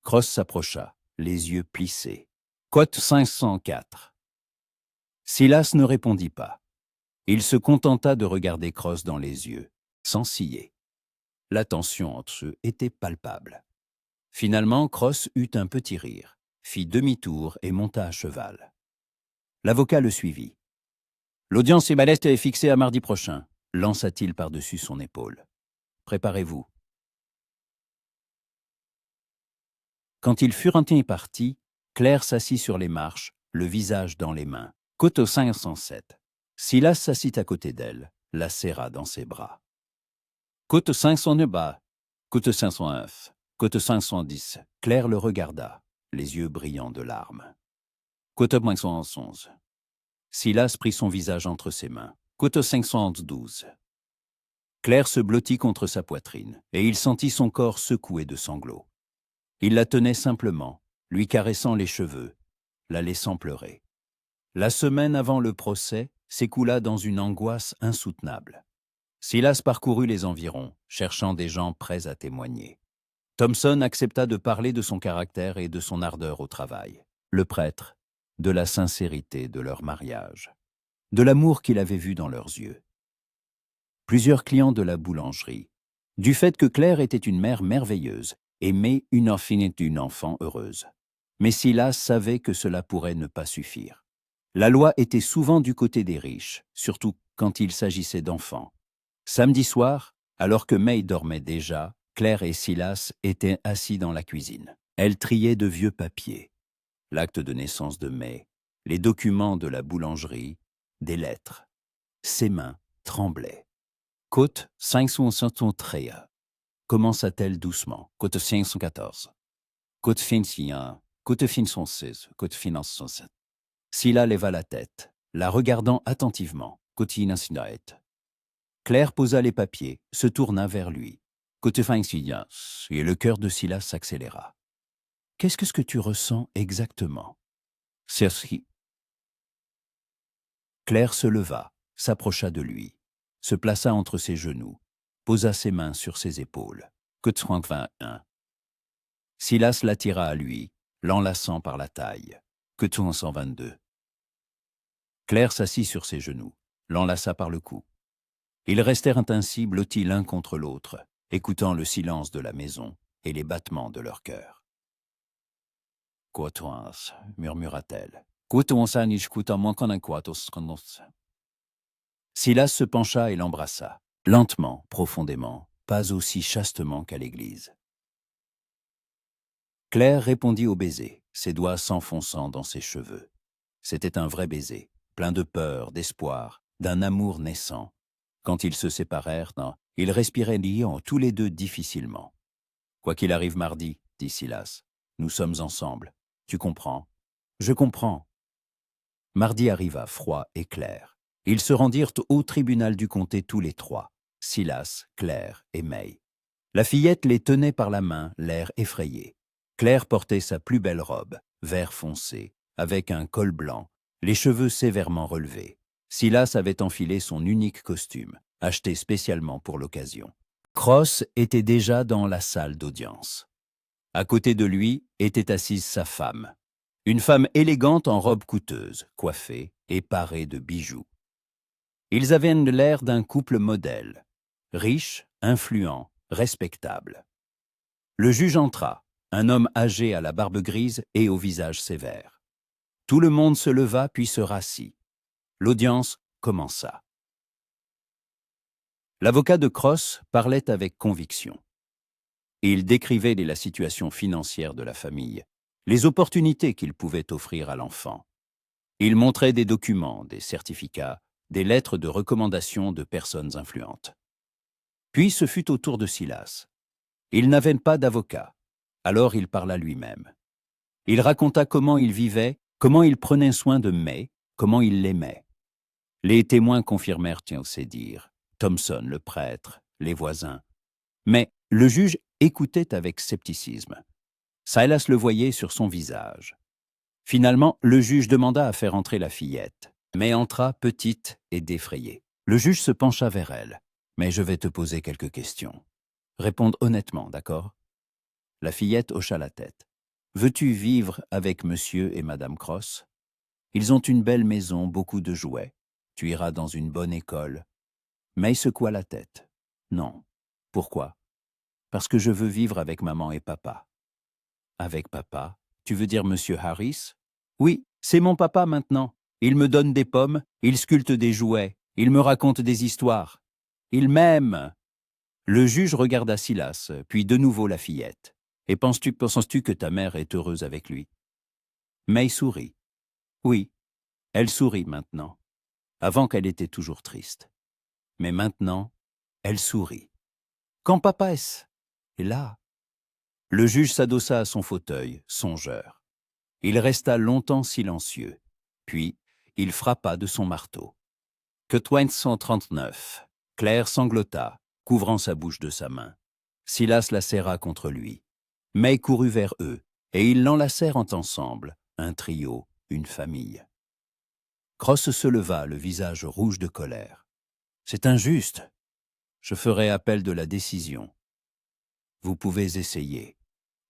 Cross s'approcha, les yeux plissés. Côte 504. Silas ne répondit pas. Il se contenta de regarder Cross dans les yeux, sans ciller. La tension entre eux était palpable. Finalement, Cross eut un petit rire, fit demi-tour et monta à cheval. L'avocat le suivit. L'audience est fixée à mardi prochain, lança-t-il par-dessus son épaule. Préparez-vous. Quand ils furent partis, Claire s'assit sur les marches, le visage dans les mains. Côte 507. Silas s'assit à côté d'elle, la serra dans ses bras. Côte 509, côte 509, côte 510. Claire le regarda, les yeux brillants de larmes. Côte 511. Silas prit son visage entre ses mains. Côte 512. Claire se blottit contre sa poitrine, et il sentit son corps secoué de sanglots. Il la tenait simplement, lui caressant les cheveux, la laissant pleurer. La semaine avant le procès s'écoula dans une angoisse insoutenable. Silas parcourut les environs, cherchant des gens prêts à témoigner. Thompson accepta de parler de son caractère et de son ardeur au travail. Le prêtre, de la sincérité de leur mariage, de l'amour qu'il avait vu dans leurs yeux. Plusieurs clients de la boulangerie, du fait que Claire était une mère merveilleuse, aimait une enfant heureuse. Mais Silas savait que cela pourrait ne pas suffire. La loi était souvent du côté des riches, surtout quand il s'agissait d'enfants. Samedi soir, alors que May dormait déjà, Claire et Silas étaient assis dans la cuisine. Elle triait de vieux papiers. L'acte de naissance de May, les documents de la boulangerie, des lettres. Ses mains tremblaient. Côte 513. Commença-t-elle doucement. Côte 514. Côte 501. Côte 516. Côte 507. Silas leva la tête, la regardant attentivement. Côte 508. Claire posa les papiers, se tourna vers lui. Côte 506. Et le cœur de Silas s'accéléra. Qu'est-ce que tu ressens exactement? Ceci. Claire se leva, s'approcha de lui, se plaça entre ses genoux, posa ses mains sur ses épaules. Que 21. Silas l'attira à lui, l'enlaçant par la taille. Que 122. Claire s'assit sur ses genoux, l'enlaça par le cou. Ils restèrent ainsi blottis l'un contre l'autre, écoutant le silence de la maison et les battements de leur cœur. « Quatoins » murmura-t-elle. Silas se pencha et l'embrassa, lentement, profondément, pas aussi chastement qu'à l'église. Claire répondit au baiser, ses doigts s'enfonçant dans ses cheveux. C'était un vrai baiser, plein de peur, d'espoir, d'un amour naissant. Quand ils se séparèrent, ils respiraient liants tous les deux difficilement. « Quoi qu'il arrive mardi, dit Silas, nous sommes ensemble. Tu comprends ? Je comprends. » Mardi arriva froid et clair. Ils se rendirent au tribunal du comté tous les trois, Silas, Claire et May. La fillette les tenait par la main, l'air effrayé. Claire portait sa plus belle robe, vert foncé, avec un col blanc, les cheveux sévèrement relevés. Silas avait enfilé son unique costume, acheté spécialement pour l'occasion. Cross était déjà dans la salle d'audience. À côté de lui était assise sa femme, une femme élégante en robe coûteuse, coiffée et parée de bijoux. Ils avaient l'air d'un couple modèle, riche, influent, respectable. Le juge entra, un homme âgé à la barbe grise et au visage sévère. Tout le monde se leva puis se rassit. L'audience commença. L'avocat de Cross parlait avec conviction. Il décrivait la situation financière de la famille, les opportunités qu'il pouvait offrir à l'enfant. Il montrait des documents, des certificats, des lettres de recommandation de personnes influentes. Puis ce fut au tour de Silas. Il n'avait pas d'avocat, alors il parla lui-même. Il raconta comment il vivait, comment il prenait soin de May, comment il l'aimait. Les témoins confirmèrent ses dires, Thompson, le prêtre, les voisins. Mais le juge écoutait avec scepticisme. Silas le voyait sur son visage. Finalement, le juge demanda à faire entrer la fillette, mais entra petite et défrayée. Le juge se pencha vers elle. « Mais je vais te poser quelques questions. Réponde honnêtement, d'accord ?» La fillette hocha la tête. « Veux-tu vivre avec monsieur et madame Cross? Ils ont une belle maison, beaucoup de jouets. Tu iras dans une bonne école. » May secoua la tête. « Non. Pourquoi? Parce que je veux vivre avec maman et papa. » « Avec papa? Tu veux dire monsieur Harris? » ?»« Oui, c'est mon papa maintenant. Il me donne des pommes, il sculpte des jouets, il me raconte des histoires. Il m'aime. » Le juge regarda Silas, puis de nouveau la fillette. « Et penses-tu que ta mère est heureuse avec lui? » May sourit. Oui, elle sourit maintenant. Avant qu'elle était toujours triste. Mais maintenant, elle sourit. Quand papa est là. Le juge s'adossa à son fauteuil, songeur. Il resta longtemps silencieux, puis il frappa de son marteau. Que 139. Claire sanglota, couvrant sa bouche de sa main. Silas la serra contre lui. May courut vers eux, et ils l'enlacèrent ensemble, un trio, une famille. Cross se leva, le visage rouge de colère. « C'est injuste. Je ferai appel de la décision. »« Vous pouvez essayer, »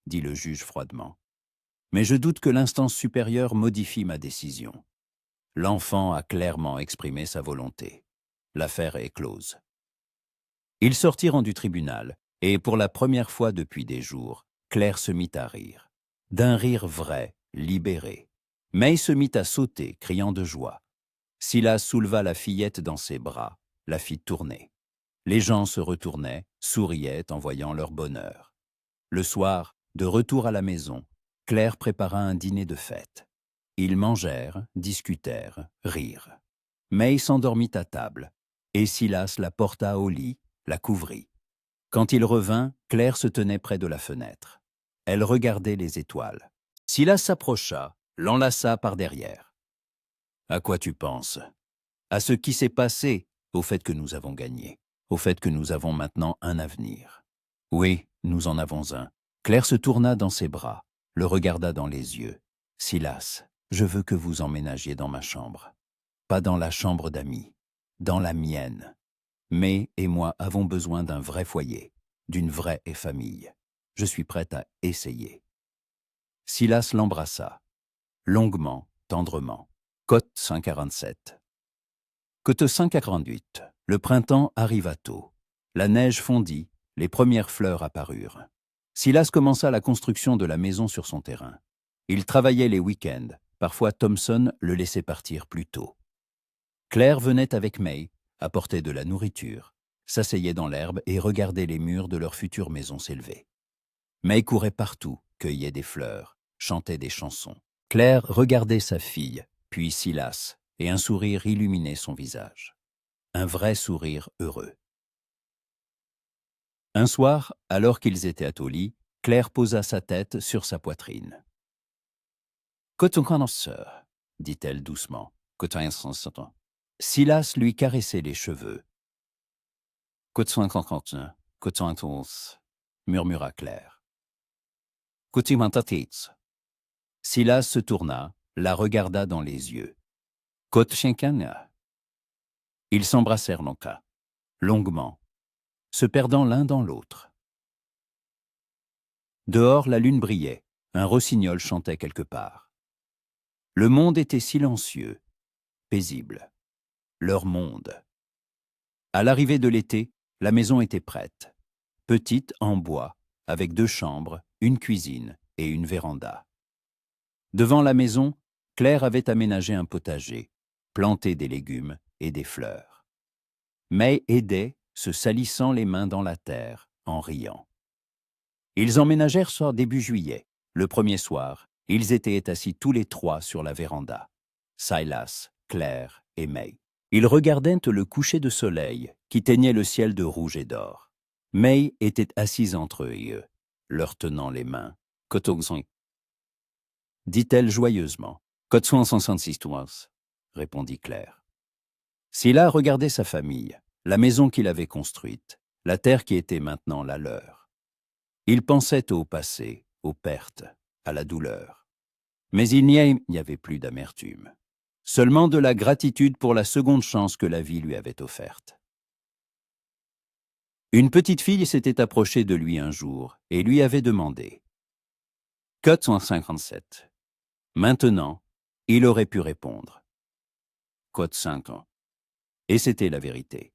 dit le juge froidement. « Mais je doute que l'instance supérieure modifie ma décision. L'enfant a clairement exprimé sa volonté. L'affaire est close. » Ils sortirent du tribunal, et pour la première fois depuis des jours, Claire se mit à rire. D'un rire vrai, libéré. May se mit à sauter, criant de joie. Silas souleva la fillette dans ses bras, la fit tourner. Les gens se retournaient, souriaient en voyant leur bonheur. Le soir, de retour à la maison, Claire prépara un dîner de fête. Ils mangèrent, discutèrent, rirent. May s'endormit à table, et Silas la porta au lit, la couvrit. Quand il revint, Claire se tenait près de la fenêtre. Elle regardait les étoiles. Silas s'approcha, l'enlaça par derrière. « À quoi tu penses? À ce qui s'est passé, au fait que nous avons gagné, au fait que nous avons maintenant un avenir. Oui, nous en avons un. » Claire se tourna dans ses bras, le regarda dans les yeux. « Silas, je veux que vous emménagiez dans ma chambre. Pas dans la chambre d'amis. dans la mienne. May et moi avons besoin d'un vrai foyer, d'une vraie famille. Je suis prête à essayer. Silas l'embrassa, longuement, tendrement. Côte 147. Côte 148. Le printemps arriva tôt. La neige fondit, les premières fleurs apparurent. Silas commença la construction de la maison sur son terrain. Il travaillait les week-ends. Parfois Thompson le laissait partir plus tôt. Claire venait avec May, apportait de la nourriture, s'asseyait dans l'herbe et regardait les murs de leur future maison s'élever. May courait partout, cueillait des fleurs, chantait des chansons. Claire regardait sa fille, puis Silas, et un sourire illuminait son visage. Un vrai sourire heureux. Un soir, alors qu'ils étaient au lit, Claire posa sa tête sur sa poitrine. « Coton sœur, dit-elle doucement. Silas lui caressait les cheveux. « Coton murmura Claire. « Silas se tourna, la regarda dans les yeux. « Ils s'embrassèrent longuement, se perdant l'un dans l'autre. Dehors, la lune brillait, un rossignol chantait quelque part. Le monde était silencieux, paisible. Leur monde. À l'arrivée de l'été, la maison était prête. Petite en bois, avec 2 chambres, une cuisine et une véranda. Devant la maison, Claire avait aménagé un potager, planté des légumes et des fleurs. May aidait, se salissant les mains dans la terre, en riant. Ils emménagèrent sur début juillet. Le premier soir, ils étaient assis tous les 3 sur la véranda. Silas, Claire et May. Ils regardaient le coucher de soleil qui teignait le ciel de rouge et d'or. May était assise entre eux et eux, leur tenant les mains. Dit-elle joyeusement. Répondit Claire. Silas regardait sa famille, la maison qu'il avait construite, la terre qui était maintenant la leur. Il pensait au passé, aux pertes, à la douleur. Mais il n'y avait plus d'amertume. Seulement de la gratitude pour la seconde chance que la vie lui avait offerte. Une petite fille s'était approchée de lui un jour et lui avait demandé. Code 157. Maintenant, il aurait pu répondre. Code 5 ans. Et c'était la vérité.